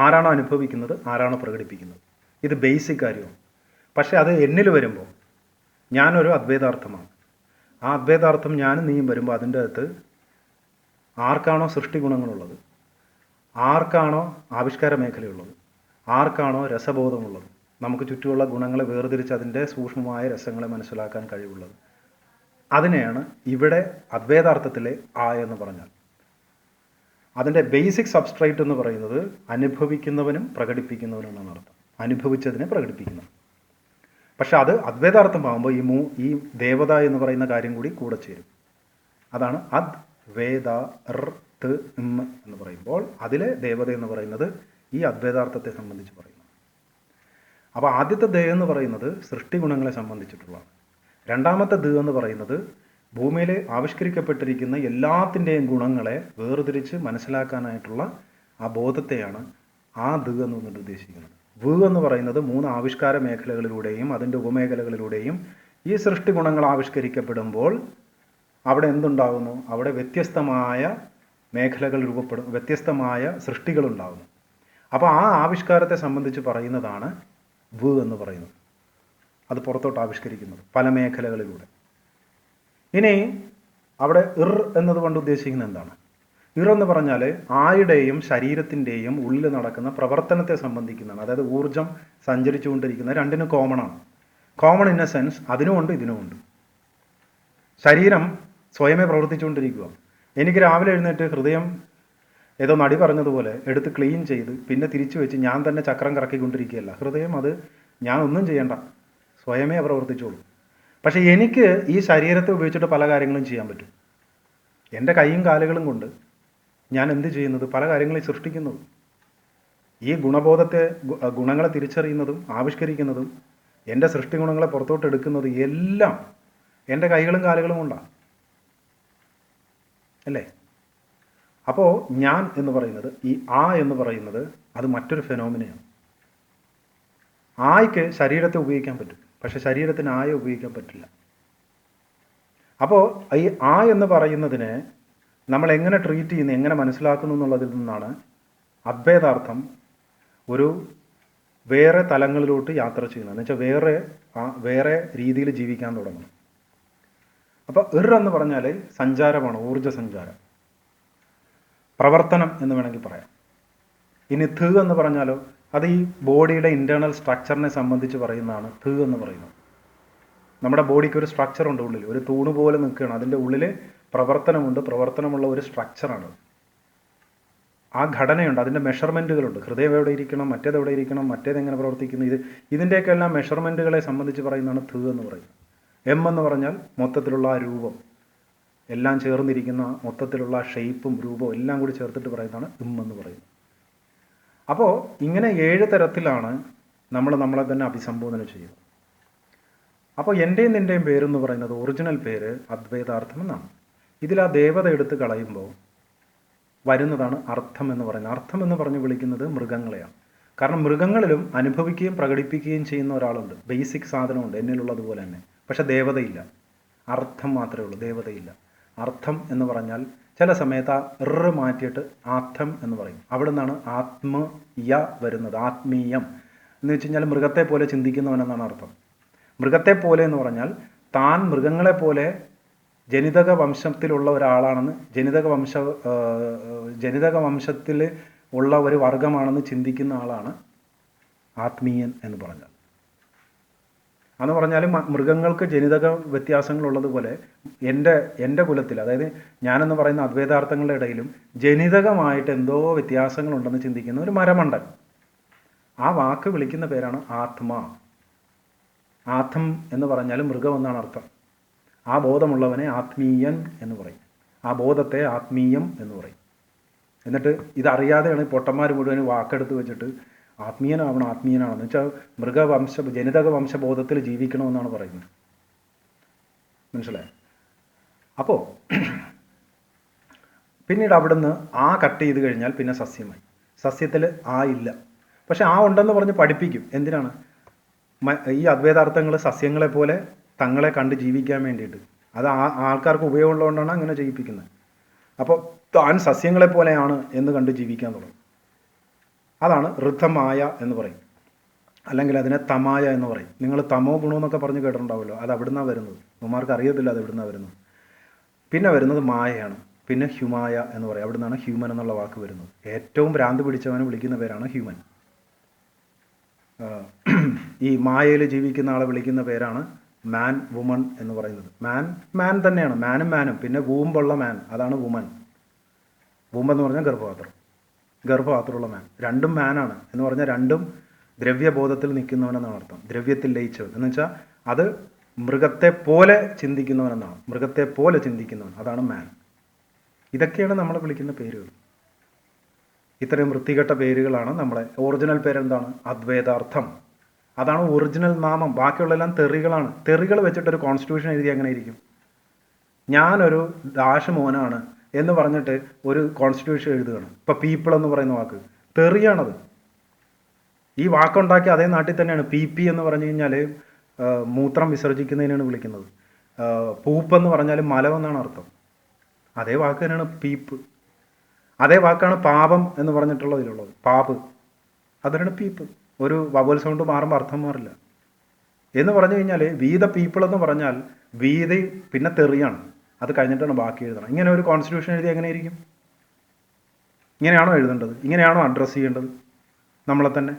Speaker 1: ആരാണോ അനുഭവിക്കുന്നത്, ആരാണോ പ്രകടിപ്പിക്കുന്നത്. ഇത് ബേസിക് കാര്യമാണ്. പക്ഷേ അത് എന്നിൽ വരുമ്പോൾ ഞാനൊരു അദ്വൈതാർത്ഥമാണ്. ആ അദ്വൈതാർത്ഥം ഞാനും നീയും വരുമ്പോൾ അതിൻ്റെ അകത്ത് ആർക്കാണോ സൃഷ്ടി ഗുണങ്ങളുള്ളത്, ആർക്കാണോ ആവിഷ്കാര മേഖലയുള്ളത്, ആർക്കാണോ രസബോധമുള്ളത്, നമുക്ക് ചുറ്റുമുള്ള ഗുണങ്ങളെ വേർതിരിച്ച് അതിൻ്റെ സൂക്ഷ്മമായ രസങ്ങളെ മനസ്സിലാക്കാൻ കഴിവുള്ളത്, അതിനെയാണ് ഇവിടെ അദ്വൈതാർത്ഥത്തിലെ എന്ന് പറഞ്ഞാൽ. അതിൻ്റെ ബേസിക് സബ്സ്ട്രേറ്റ് എന്ന് പറയുന്നത് അനുഭവിക്കുന്നവനും പ്രകടിപ്പിക്കുന്നവനും എന്നാണ് അർത്ഥം. അനുഭവിച്ചതിനെ പ്രകടിപ്പിക്കുന്നു. പക്ഷെ അത് അദ്വൈതാർത്ഥമാകുമ്പോൾ ഈ ദേവത എന്ന് പറയുന്ന കാര്യം കൂടെ ചേരും. അതാണ് അദ്വൈതാർത്ഥ എന്ന് പറയുമ്പോൾ അതിലെ ദേവത എന്ന് പറയുന്നത് ഈ അദ്വൈതാർത്ഥത്തെ സംബന്ധിച്ച് പറയുന്നു. അപ്പോൾ ആദ്യത്തെ ദ എന്ന് പറയുന്നത് സൃഷ്ടി ഗുണങ്ങളെ സംബന്ധിച്ചിട്ടുള്ളതാണ്. രണ്ടാമത്തെ ദ എന്ന് പറയുന്നത് ഭൂമിയിൽ ആവിഷ്കരിക്കപ്പെട്ടിരിക്കുന്ന എല്ലാത്തിൻ്റെയും ഗുണങ്ങളെ വേർതിരിച്ച് മനസ്സിലാക്കാനായിട്ടുള്ള ആ ബോധത്തെയാണ് ആ ദ എന്നുകൊണ്ട് ഉദ്ദേശിക്കുന്നത്. എന്ന് പറയുന്നത് 3 ആവിഷ്കാര മേഖലകളിലൂടെയും അതിൻ്റെ ഉപമേഖലകളിലൂടെയും ഈ സൃഷ്ടി ഗുണങ്ങൾ ആവിഷ്കരിക്കപ്പെടുമ്പോൾ അവിടെ എന്തുണ്ടാകുന്നു? അവിടെ വ്യത്യസ്തമായ മേഖലകൾ രൂപപ്പെടും, വ്യത്യസ്തമായ സൃഷ്ടികളുണ്ടാകുന്നു. അപ്പോൾ ആ ആവിഷ്കാരത്തെ സംബന്ധിച്ച് പറയുന്നതാണ് എന്ന് പറയുന്നത്. അത് പുറത്തോട്ട് ആവിഷ്കരിക്കുന്നത് പല മേഖലകളിലൂടെ. ഇനി അവിടെ എന്നതുകൊണ്ട് ഉദ്ദേശിക്കുന്നത് എന്താണ്? എന്ന് പറഞ്ഞാൽ ആയുടെയും ശരീരത്തിൻ്റെയും ഉള്ളിൽ നടക്കുന്ന പ്രവർത്തനത്തെ സംബന്ധിക്കുന്നതാണ്. അതായത് ഊർജം സഞ്ചരിച്ചുകൊണ്ടിരിക്കുന്ന രണ്ടിനും കോമണാണ്. കോമൺ ഇൻ എ സെൻസ് അതിനുമുണ്ട് ഇതിനുമുണ്ട്. ശരീരം സ്വയമേ പ്രവർത്തിച്ചുകൊണ്ടിരിക്കുക. എനിക്ക് രാവിലെ എഴുന്നേറ്റ് ഹൃദയം ഏതോ നടി പറഞ്ഞതുപോലെ എടുത്ത് ക്ലീൻ ചെയ്ത് പിന്നെ തിരിച്ചു വെച്ച് ഞാൻ തന്നെ ചക്രം കറക്കിക്കൊണ്ടിരിക്കുകയല്ല. ഹൃദയം അത് ഞാൻ ഒന്നും ചെയ്യണ്ട, സ്വയമേ പ്രവർത്തിച്ചോളൂ. പക്ഷേ എനിക്ക് ഈ ശരീരത്തെ ഉപയോഗിച്ചിട്ട് പല കാര്യങ്ങളും ചെയ്യാൻ പറ്റും. എൻ്റെ കൈയും കാലുകളും കൊണ്ട് ഞാൻ എന്ത് ചെയ്യുന്നത്? പല കാര്യങ്ങളും സൃഷ്ടിക്കുന്നത്. ഈ ഗുണബോധത്തെ, ഗുണങ്ങളെ തിരിച്ചറിയുന്നതും ആവിഷ്കരിക്കുന്നതും എൻ്റെ സൃഷ്ടി ഗുണങ്ങളെ പുറത്തോട്ട് എടുക്കുന്നത് എല്ലാം എൻ്റെ കൈകളും കാലുകളും കൊണ്ടാണ്, അല്ലേ? അപ്പോൾ ഞാൻ എന്ന് പറയുന്നത്, ഈ എന്ന് പറയുന്നത് അത് മറ്റൊരു ഫെനോമിനയാണ്. ആയ്ക്ക് ശരീരത്തെ ഉപയോഗിക്കാൻ പറ്റും, പക്ഷെ ശരീരത്തിന് ആയെ ഉപയോഗിക്കാൻ പറ്റില്ല. അപ്പോൾ ഈ എന്ന് പറയുന്നതിനെ നമ്മൾ എങ്ങനെ ട്രീറ്റ് ചെയ്യുന്നു, എങ്ങനെ മനസ്സിലാക്കുന്നു എന്നുള്ളതിൽ നിന്നാണ് അദ്വൈതാർത്ഥം ഒരു വേറെ തലങ്ങളിലോട്ട് യാത്ര ചെയ്യുന്നത്. എന്ന് വെച്ചാൽ വേറെ രീതിയിൽ ജീവിക്കാൻ തുടങ്ങും. അപ്പോൾ എന്ന് പറഞ്ഞാൽ സഞ്ചാരമാണ്, ഊർജ്ജ സഞ്ചാരം, പ്രവർത്തനം എന്ന് വേണമെങ്കിൽ പറയാം. ഇനി എന്ന് പറഞ്ഞാലോ, അത് ഈ ബോഡിയുടെ ഇൻറ്റേർണൽ സ്ട്രക്ചറിനെ സംബന്ധിച്ച് പറയുന്നതാണ് എന്ന് പറയുന്നത്. നമ്മുടെ ബോഡിക്ക് ഒരു സ്ട്രക്ചറുണ്ട് ഉള്ളിൽ, ഒരു തൂണ് പോലെ നിൽക്കുകയാണ്. അതിൻ്റെ ഉള്ളിൽ പ്രവർത്തനമുണ്ട്, പ്രവർത്തനമുള്ള ഒരു സ്ട്രക്ചറാണ്. ആ ഘടനയുണ്ട്, അതിൻ്റെ മെഷർമെൻറ്റുകളുണ്ട്. ഹൃദയം എവിടെ ഇരിക്കണം, മറ്റേതെവിടെ ഇരിക്കണം, മറ്റേതെങ്ങനെ പ്രവർത്തിക്കുന്നു, ഇതിൻ്റെയൊക്കെ എല്ലാം മെഷർമെൻറ്റുകളെ സംബന്ധിച്ച് പറയുന്നതാണ് എന്ന് പറയുന്നത്. എന്ന് പറഞ്ഞാൽ മൊത്തത്തിലുള്ള ആ രൂപം, എല്ലാം ചേർന്നിരിക്കുന്ന മൊത്തത്തിലുള്ള ഷേപ്പും രൂപവും എല്ലാം കൂടി ചേർത്തിട്ട് പറയുന്നതാണ് എന്ന് പറയുന്നത്. അപ്പോൾ ഇങ്ങനെ 7 തരത്തിലാണ് നമ്മളെ തന്നെ അഭിസംബോധന ചെയ്യുന്നത്. അപ്പോൾ എൻ്റെയും നിൻ്റെയും പേരെന്ന് പറയുന്നത്, ഒറിജിനൽ പേര് അദ്വൈതാർത്ഥം എന്നാണ്. ഇതിൽ ആ ദേവത എടുത്ത് കളയുമ്പോൾ വരുന്നതാണ് അർത്ഥം എന്ന് പറയുന്നത്. അർത്ഥം എന്ന് പറഞ്ഞ് വിളിക്കുന്നത് മൃഗങ്ങളെയാണ്. കാരണം മൃഗങ്ങളിലും അനുഭവിക്കുകയും പ്രകടിപ്പിക്കുകയും ചെയ്യുന്ന ഒരാളുണ്ട്, ബേസിക് സാധനമുണ്ട് എന്നിലുള്ളതുപോലെ തന്നെ. പക്ഷെ ദേവതയില്ല, അർത്ഥം മാത്രമേ ഉള്ളൂ, ദേവതയില്ല. അർത്ഥം എന്ന് പറഞ്ഞാൽ ചില സമയത്ത് ആ മാറ്റിയിട്ട് ആത്മം എന്ന് പറയും. അവിടെ നിന്നാണ് ആത്മീയ വരുന്നത്. ആത്മീയം എന്ന് വെച്ച് കഴിഞ്ഞാൽ മൃഗത്തെ പോലെ ചിന്തിക്കുന്നവനെന്നാണ് അർത്ഥം. മൃഗത്തെ പോലെ എന്ന് പറഞ്ഞാൽ താൻ മൃഗങ്ങളെ പോലെ ജനിതക വംശത്തിലുള്ള ഒരാളാണെന്ന്, ജനിതക വംശത്തിൽ ഉള്ള ഒരു വർഗമാണെന്ന് ചിന്തിക്കുന്ന ആളാണ് ആത്മീയൻ എന്ന് പറഞ്ഞാൽ. എന്ന് പറഞ്ഞാൽ മൃഗങ്ങൾക്ക് ജനിതക വ്യത്യാസങ്ങളുള്ളതുപോലെ എൻ്റെ കുലത്തിൽ, അതായത് ഞാനെന്ന് പറയുന്ന അദ്വൈതാർത്ഥങ്ങളുടെ ഇടയിലും ജനിതകമായിട്ട് എന്തോ വ്യത്യാസങ്ങളുണ്ടെന്ന് ചിന്തിക്കുന്ന ഒരു മരമണ്ടൻ. ആ വാക്ക് വിളിക്കുന്ന പേരാണ് ആത്മാ. ആത്മം എന്ന് പറഞ്ഞാൽ മൃഗം എന്നാണ് അർത്ഥം. ആ ബോധമുള്ളവനെ ആത്മീയൻ എന്ന് പറയും, ആ ബോധത്തെ ആത്മീയം എന്ന് പറയും. എന്നിട്ട് ഇതറിയാതെയാണ് പൊട്ടന്മാർ മുഴുവൻ വാക്കെടുത്ത് വെച്ചിട്ട് ആത്മീയനാണെന്ന് വെച്ചാൽ ജനിതക വംശബോധത്തിൽ ജീവിക്കണമെന്നാണ് പറയുന്നത്. മനസ്സിലായോ? അപ്പോൾ പിന്നീട് അവിടുന്ന് കട്ട് ചെയ്ത് കഴിഞ്ഞാൽ പിന്നെ സസ്യമായി. സസ്യത്തിൽ ഇല്ല, പക്ഷെ ഉണ്ടെന്ന് പറഞ്ഞ് പഠിപ്പിക്കും. എന്തിനാണ്? ഈ അദ്വൈതാർത്ഥങ്ങൾ സസ്യങ്ങളെ പോലെ തങ്ങളെ കണ്ട് ജീവിക്കാൻ വേണ്ടിയിട്ട്. അത് ആൾക്കാർക്ക് ഉപയോഗമുള്ളതുകൊണ്ടാണ് അങ്ങനെ ചെയ്യിപ്പിക്കുന്നത്. അപ്പോൾ താൻ സസ്യങ്ങളെ പോലെയാണ് എന്ന് കണ്ട് ജീവിക്കാൻ തുടങ്ങും. അതാണ് ഋദ്ധമായ എന്ന് പറയും, അല്ലെങ്കിൽ അതിനെ തമായ എന്ന് പറയും. നിങ്ങൾ തമോ ഗുണമെന്നൊക്കെ പറഞ്ഞ് കേട്ടിട്ടുണ്ടാവുമല്ലോ, അത് അവിടുന്നാണ് വരുന്നത്. ഉമ്മാർക്ക് അറിയത്തില്ല അത് എവിടുന്നാണ് വരുന്നത്. പിന്നെ വരുന്നത് മായയാണ്, പിന്നെ ഹ്യൂമായ എന്ന് പറയും. അവിടുന്നാണ് ഹ്യൂമൻ എന്നുള്ള വാക്ക് വരുന്നത്. ഏറ്റവും ഭ്രാന്ത് പിടിച്ചവനെ വിളിക്കുന്ന പേരാണ് ഹ്യൂമൻ. ഈ മായയിൽ ജീവിക്കുന്ന ആളെ വിളിക്കുന്ന പേരാണ് മാൻ, വുമൺ എന്ന് പറയുന്നത്. മാൻ തന്നെയാണ്, മാനും. പിന്നെ വൂമ്പുള്ള മാൻ, അതാണ് വുമൻ. വൂമ്പെന്ന് പറഞ്ഞാൽ ഗർഭപാത്രമുള്ള മാൻ. രണ്ടും മാനാണ് എന്ന് പറഞ്ഞാൽ രണ്ടും ദ്രവ്യബോധത്തിൽ നിൽക്കുന്നവനെന്നാണ് അർത്ഥം. ദ്രവ്യത്തിൽ ലയിച്ചവൻ എന്ന് വെച്ചാൽ അത് മൃഗത്തെ പോലെ ചിന്തിക്കുന്നവനെന്നാണ്. മൃഗത്തെ പോലെ ചിന്തിക്കുന്നവൻ, അതാണ് മാൻ. ഇതൊക്കെയാണ് നമ്മൾ വിളിക്കുന്ന പേരുകൾ. ഇത്രയും വൃത്തികെട്ട പേരുകളാണ് നമ്മളെ. ഒറിജിനൽ പേരെന്താണ്? അദ്വൈതാർത്ഥം. അതാണ് ഒറിജിനൽ നാമം. ബാക്കിയുള്ളതെല്ലാം തെറികളാണ്. തെറികൾ വെച്ചിട്ടൊരു കോൺസ്റ്റിറ്റ്യൂഷൻ എഴുതി അങ്ങനെ ഇരിക്കും. ഞാനൊരു മോനാണ് എന്ന് പറഞ്ഞിട്ട് ഒരു കോൺസ്റ്റിറ്റ്യൂഷൻ എഴുതുകയാണ്. ഇപ്പോൾ പീപ്പിൾ എന്ന് പറയുന്ന വാക്ക് തെറിയാണത്. ഈ വാക്കുണ്ടാക്കി അതേ നാട്ടിൽ തന്നെയാണ് പി എന്ന് പറഞ്ഞു കഴിഞ്ഞാൽ മൂത്രം വിസർജിക്കുന്നതിനാണ് വിളിക്കുന്നത്. പൂപ്പെന്ന് പറഞ്ഞാൽ മലമെന്നാണ് അർത്ഥം. അതേ വാക്ക് തന്നെയാണ് പീപ്പ്. അതേ വാക്കാണ് പാപം എന്ന് പറഞ്ഞിട്ടുള്ളതിലുള്ളത്. പാപ്, അതിനാണ് പീപ്പ്. ഒരു വവൽ സൗണ്ട് മാറുമ്പോൾ അർത്ഥം മാറില്ല. എന്ന് പറഞ്ഞു കഴിഞ്ഞാൽ വീത പീപ്പിൾ എന്ന് പറഞ്ഞാൽ വീതി പിന്നെ തെറിയാണ്. അത് കഴിഞ്ഞിട്ടാണ് ബാക്കി എഴുതണം. ഇങ്ങനെ ഒരു കോൺസ്റ്റിറ്റ്യൂഷൻ എഴുതി എങ്ങനെ ഇരിക്കും? ഇങ്ങനെയാണോ എഴുതേണ്ടത്? ഇങ്ങനെയാണോ അഡ്രസ്സ് ചെയ്യേണ്ടത് നമ്മളെ തന്നെ?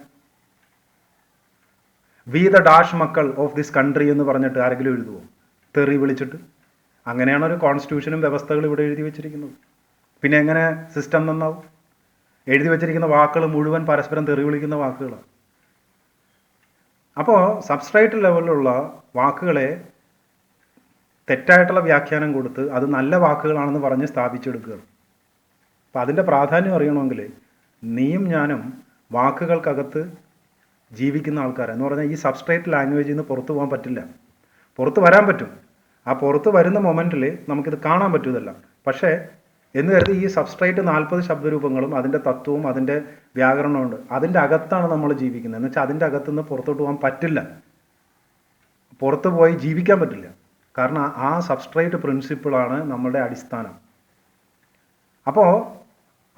Speaker 1: വി ദ ഡാഷ് മക്കൾ ഓഫ് ദിസ് കൺട്രി എന്ന് പറഞ്ഞിട്ട് ആരെങ്കിലും എഴുതുമോ തെറി വിളിച്ചിട്ട്? അങ്ങനെയാണ് ഒരു കോൺസ്റ്റിറ്റ്യൂഷനും വ്യവസ്ഥകളും ഇവിടെ എഴുതി വെച്ചിരിക്കുന്നത്. പിന്നെ എങ്ങനെ സിസ്റ്റം നന്നാവും? എഴുതി വെച്ചിരിക്കുന്ന വാക്കുകൾ മുഴുവൻ പരസ്പരം തെറി വിളിക്കുന്ന വാക്കുകളാണ്. അപ്പോൾ സബ്സ്ട്രേറ്റ് ലെവലിലുള്ള വാക്കുകളെ തെറ്റായിട്ടുള്ള വ്യാഖ്യാനം കൊടുത്ത് അത് നല്ല വാക്കുകളാണെന്ന് പറഞ്ഞ് സ്ഥാപിച്ചെടുക്കുകയാണ്. അപ്പം അതിൻ്റെ പ്രാധാന്യം അറിയണമെങ്കിൽ നീയും ഞാനും വാക്കുകൾക്കകത്ത് ജീവിക്കുന്ന ആൾക്കാരാണ്. എന്ന് പറഞ്ഞാൽ ഈ സബ്സ്ട്രേറ്റ് ലാംഗ്വേജിൽ നിന്ന് പുറത്തു പോകാൻ പറ്റില്ല. പുറത്ത് വരാൻ പറ്റും. ആ പുറത്ത് വരുന്ന മൊമെൻറ്റിൽ നമുക്കിത് കാണാൻ പറ്റുമല്ല. പക്ഷേ എന്ന് കരുതി ഈ സബ്സ്ട്രേറ്റ് 40 ശബ്ദരൂപങ്ങളും അതിൻ്റെ തത്വവും അതിൻ്റെ വ്യാകരണമുണ്ട്, അതിൻ്റെ അകത്താണ് നമ്മൾ ജീവിക്കുന്നത്. എന്ന് വെച്ചാൽ അതിൻ്റെ അകത്തുനിന്ന് പുറത്തോട്ട് പോകാൻ പറ്റില്ല, പുറത്ത് പോയി ജീവിക്കാൻ പറ്റില്ല. കാരണം ആ സബ്സ്ട്രേറ്റ് പ്രിൻസിപ്പിളാണ് നമ്മളുടെ അടിസ്ഥാനം. അപ്പോൾ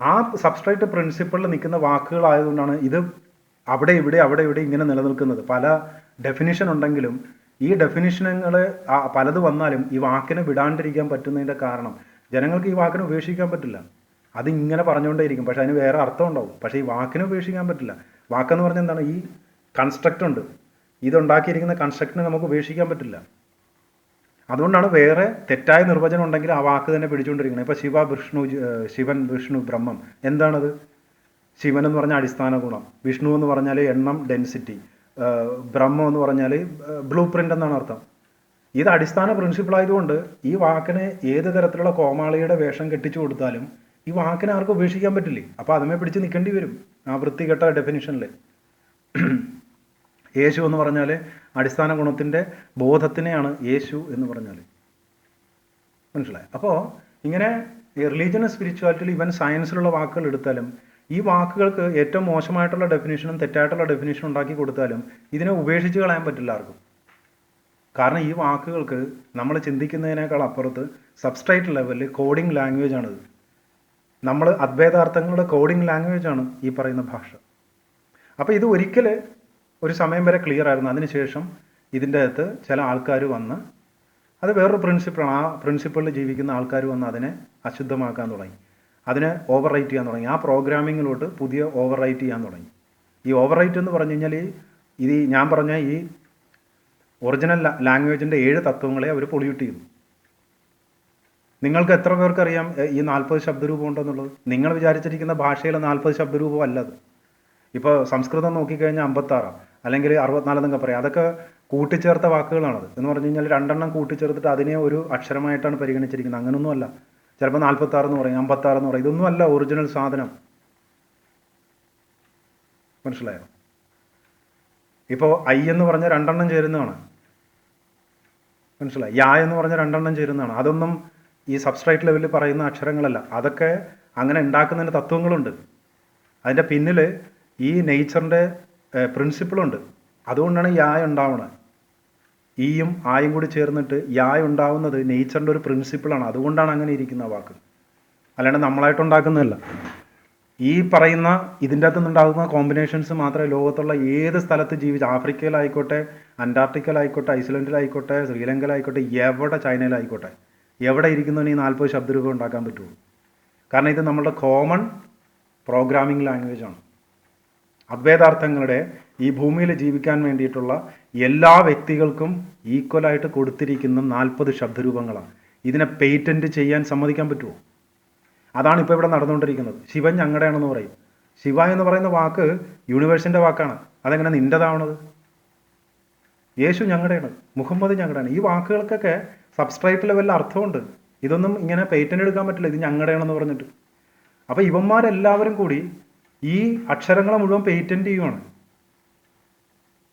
Speaker 1: ആ സബ്സ്ട്രേറ്റ് പ്രിൻസിപ്പിളിൽ നിൽക്കുന്ന വാക്കുകളായതുകൊണ്ടാണ് ഇത് അവിടെ ഇവിടെ ഇങ്ങനെ നിലനിൽക്കുന്നത്. പല ഡെഫിനിഷൻ ഉണ്ടെങ്കിലും ഈ ഡെഫിനിഷനുകൾ പലത് വന്നാലും ഈ വാക്കിനെ വിടാണ്ടിരിക്കാൻ പറ്റുന്നതിൻ്റെ കാരണം ജനങ്ങൾക്ക് ഈ വാക്കിനെ ഉപേക്ഷിക്കാൻ പറ്റില്ല. അതിങ്ങനെ പറഞ്ഞുകൊണ്ടേയിരിക്കും, പക്ഷേ അതിന് വേറെ അർത്ഥം ഉണ്ടാവും. പക്ഷേ ഈ വാക്കിനെ ഉപേക്ഷിക്കാൻ പറ്റില്ല. വാക്കെന്ന് പറഞ്ഞാൽ എന്താണ്? ഈ കൺസ്ട്രക്റ്റ് ഉണ്ട്, ഇതുണ്ടാക്കിയിരിക്കുന്ന കൺസ്ട്രക്റ്റിനെ നമുക്ക് ഉപേക്ഷിക്കാൻ പറ്റില്ല. അതുകൊണ്ടാണ് വേറെ തെറ്റായ നിർവചനം ഉണ്ടെങ്കിൽ ആ വാക്ക് തന്നെ പിടിച്ചുകൊണ്ടിരിക്കുന്നത്. ഇപ്പോൾ ശിവൻ വിഷ്ണു ബ്രഹ്മം എന്താണത്? ശിവൻ എന്ന് പറഞ്ഞാൽ അടിസ്ഥാന ഗുണം, വിഷ്ണു എന്ന് പറഞ്ഞാൽ എണ്ണം ഡെൻസിറ്റി, ബ്രഹ്മം എന്ന് പറഞ്ഞാൽ ബ്ലൂ പ്രിൻ്റ് എന്നാണ് അർത്ഥം. ഇത് അടിസ്ഥാന പ്രിൻസിപ്പിൾ ആയതുകൊണ്ട് ഈ വാക്കിന് ഏത് തരത്തിലുള്ള കോമാളിയുടെ വേഷം കെട്ടിച്ചു കൊടുത്താലും ഈ വാക്കിനെ ആർക്കും ഉപേക്ഷിക്കാൻ പറ്റില്ലേ. അപ്പോൾ അതുമേ പിടിച്ച് നിൽക്കേണ്ടി വരും ആ വൃത്തികെട്ട ഡെഫിനിഷനിൽ. യേശു എന്ന് പറഞ്ഞാൽ അടിസ്ഥാന ഗുണത്തിൻ്റെ ബോധത്തിനെയാണ് യേശു എന്ന് പറഞ്ഞാൽ. മനസ്സിലായി? അപ്പോൾ ഇങ്ങനെ റിലീജിയൻ സ്പിരിച്വാലിറ്റിയിൽ ഈവൻ സയൻസിലുള്ള വാക്കുകൾ എടുത്താലും ഈ വാക്കുകൾക്ക് ഏറ്റവും മോശമായിട്ടുള്ള ഡെഫിനേഷനും തെറ്റായിട്ടുള്ള ഡെഫിനേഷനും ഉണ്ടാക്കി കൊടുത്താലും ഇതിനെ ഉപേക്ഷിച്ച് കളയാൻ പറ്റില്ല ആർക്കും. കാരണം ഈ വാക്കുകൾക്ക് നമ്മൾ ചിന്തിക്കുന്നതിനേക്കാൾ അപ്പുറത്ത് സബ്സ്ട്രേറ്റ് ലെവലിൽ കോഡിംഗ് ലാംഗ്വേജാണിത്. നമ്മൾ അദ്വൈതാർത്ഥങ്ങളുടെ കോഡിംഗ് ലാംഗ്വേജാണ് ഈ പറയുന്ന ഭാഷ. അപ്പോൾ ഇത് ഒരിക്കൽ ഒരു സമയം വരെ ക്ലിയർ ആയിരുന്നു. അതിനുശേഷം ഇതിൻ്റെ അകത്ത് ചില ആൾക്കാർ വന്ന്, അത് വേറൊരു പ്രിൻസിപ്പിളാണ്, ആ പ്രിൻസിപ്പിളിൽ ജീവിക്കുന്ന ആൾക്കാർ വന്ന് അതിനെ അശുദ്ധമാക്കാൻ തുടങ്ങി, അതിനെ ഓവർ റൈറ്റ് ചെയ്യാൻ തുടങ്ങി. ആ പ്രോഗ്രാമിങ്ങിലോട്ട് പുതിയ ഓവർ റൈറ്റ് ചെയ്യാൻ തുടങ്ങി. ഈ ഓവർ റൈറ്റ് എന്ന് പറഞ്ഞു കഴിഞ്ഞാൽ ഇത് ഞാൻ പറഞ്ഞ ഈ ഒറിജിനൽ ലാംഗ്വേജിൻ്റെ 7 തത്വങ്ങളെ അവർ പൊളിയൂട്ട് ചെയ്തു. നിങ്ങൾക്ക് എത്ര പേർക്കറിയാം ഈ 40 ശബ്ദരൂപം ഉണ്ടെന്നുള്ളത്? നിങ്ങൾ വിചാരിച്ചിരിക്കുന്ന ഭാഷയിലെ 40 ശബ്ദരൂപം അല്ലത്. ഇപ്പോൾ സംസ്കൃതം നോക്കിക്കഴിഞ്ഞാൽ 56 അല്ലെങ്കിൽ 64 എന്നൊക്കെ പറയാം. അതൊക്കെ കൂട്ടിച്ചേർത്ത വാക്കുകളാണത്. എന്ന് പറഞ്ഞു കഴിഞ്ഞാൽ 2 എണ്ണം കൂട്ടിച്ചേർത്തിട്ട് അതിനെ ഒരു അക്ഷരമായിട്ടാണ് പരിഗണിച്ചിരിക്കുന്നത്. അങ്ങനൊന്നും അല്ല. ചിലപ്പോൾ 46 എന്ന് പറയും, 56 എന്ന് പറയും. ഇതൊന്നും അല്ല ഒറിജിനൽ സാധനം. മനസ്സിലായോ? ഇപ്പോൾ ഐ എന്ന് പറഞ്ഞാൽ 2 എണ്ണം ചേരുന്നതാണ്. മനസ്സിലായി? യാ എന്ന് പറഞ്ഞാൽ 2 എണ്ണം ചേരുന്നതാണ്. അതൊന്നും ഈ സബ്സ്ട്രേറ്റ് ലെവലിൽ പറയുന്ന അക്ഷരങ്ങളല്ല. അതൊക്കെ അങ്ങനെ ഉണ്ടാക്കുന്നതിന് തത്വങ്ങളുണ്ട്. അതിൻ്റെ പിന്നിൽ ഈ നേച്ചറിൻ്റെ പ്രിൻസിപ്പിളുണ്ട്. അതുകൊണ്ടാണ് യായ ഉണ്ടാവുന്നത്. ഈയും ആയും കൂടി ചേർന്നിട്ട് യായ ഉണ്ടാവുന്നത് നേച്ചറിൻ്റെ ഒരു പ്രിൻസിപ്പിളാണ്. അതുകൊണ്ടാണ് അങ്ങനെ ഇരിക്കുന്ന വാക്ക്, അല്ലാണ്ട് നമ്മളായിട്ടുണ്ടാക്കുന്നതല്ല. ഈ പറയുന്ന ഇതിൻ്റെ അകത്തു നിന്നുണ്ടാകുന്ന കോമ്പിനേഷൻസ് മാത്രമേ ലോകത്തുള്ള ഏത് സ്ഥലത്ത് ജീവിച്ച്, ആഫ്രിക്കയിലായിക്കോട്ടെ, അന്റാർട്ടിക്കയിലായിക്കോട്ടെ, ഐസ്ലൻഡിലായിക്കോട്ടെ, ശ്രീലങ്കയിലായിക്കോട്ടെ, എവിടെ, ചൈനയിലായിക്കോട്ടെ, എവിടെ ഇരിക്കുന്നതിന് ഈ 40 ശബ്ദരൂപം ഉണ്ടാക്കാൻ പറ്റുള്ളൂ. കാരണം ഇത് നമ്മളുടെ കോമൺ പ്രോഗ്രാമിംഗ് ലാംഗ്വേജാണ്. അദ്വൈതാർത്ഥങ്ങളുടെ ഈ ഭൂമിയിൽ ജീവിക്കാൻ വേണ്ടിയിട്ടുള്ള എല്ലാ വ്യക്തികൾക്കും ഈക്വലായിട്ട് കൊടുത്തിരിക്കുന്ന 40 ശബ്ദരൂപങ്ങളാണ്. ഇതിനെ പേറ്റൻറ്റ് ചെയ്യാൻ സമ്മതിക്കാൻ പറ്റുമോ? അതാണ് ഇപ്പോൾ ഇവിടെ നടന്നുകൊണ്ടിരിക്കുന്നത്. ശിവൻ ഞങ്ങളുടെയാണെന്ന് പറയും. ശിവ എന്ന് പറയുന്ന വാക്ക് യൂണിവേഴ്സിൻ്റെ വാക്കാണ്. അതെങ്ങനെ നിൻ്റെതാവണത്? യേശു ഞങ്ങളുടെയാണ്, മുഹമ്മദ് ഞങ്ങളുടെയാണ്. ഈ വാക്കുകൾക്കൊക്കെ സബ്സ്ട്രേറ്റ് ലെവലിൽ അർത്ഥമുണ്ട്. ഇതൊന്നും ഇങ്ങനെ പേറ്റൻ്റ് എടുക്കാൻ പറ്റില്ല, ഇത് ഞങ്ങളുടെയാണെന്ന് പറഞ്ഞിട്ട്. അപ്പോൾ ഇവന്മാരെല്ലാവരും കൂടി ഈ അക്ഷരങ്ങളെ മുഴുവൻ പേറ്റൻ്റ് ചെയ്യുവാണ്.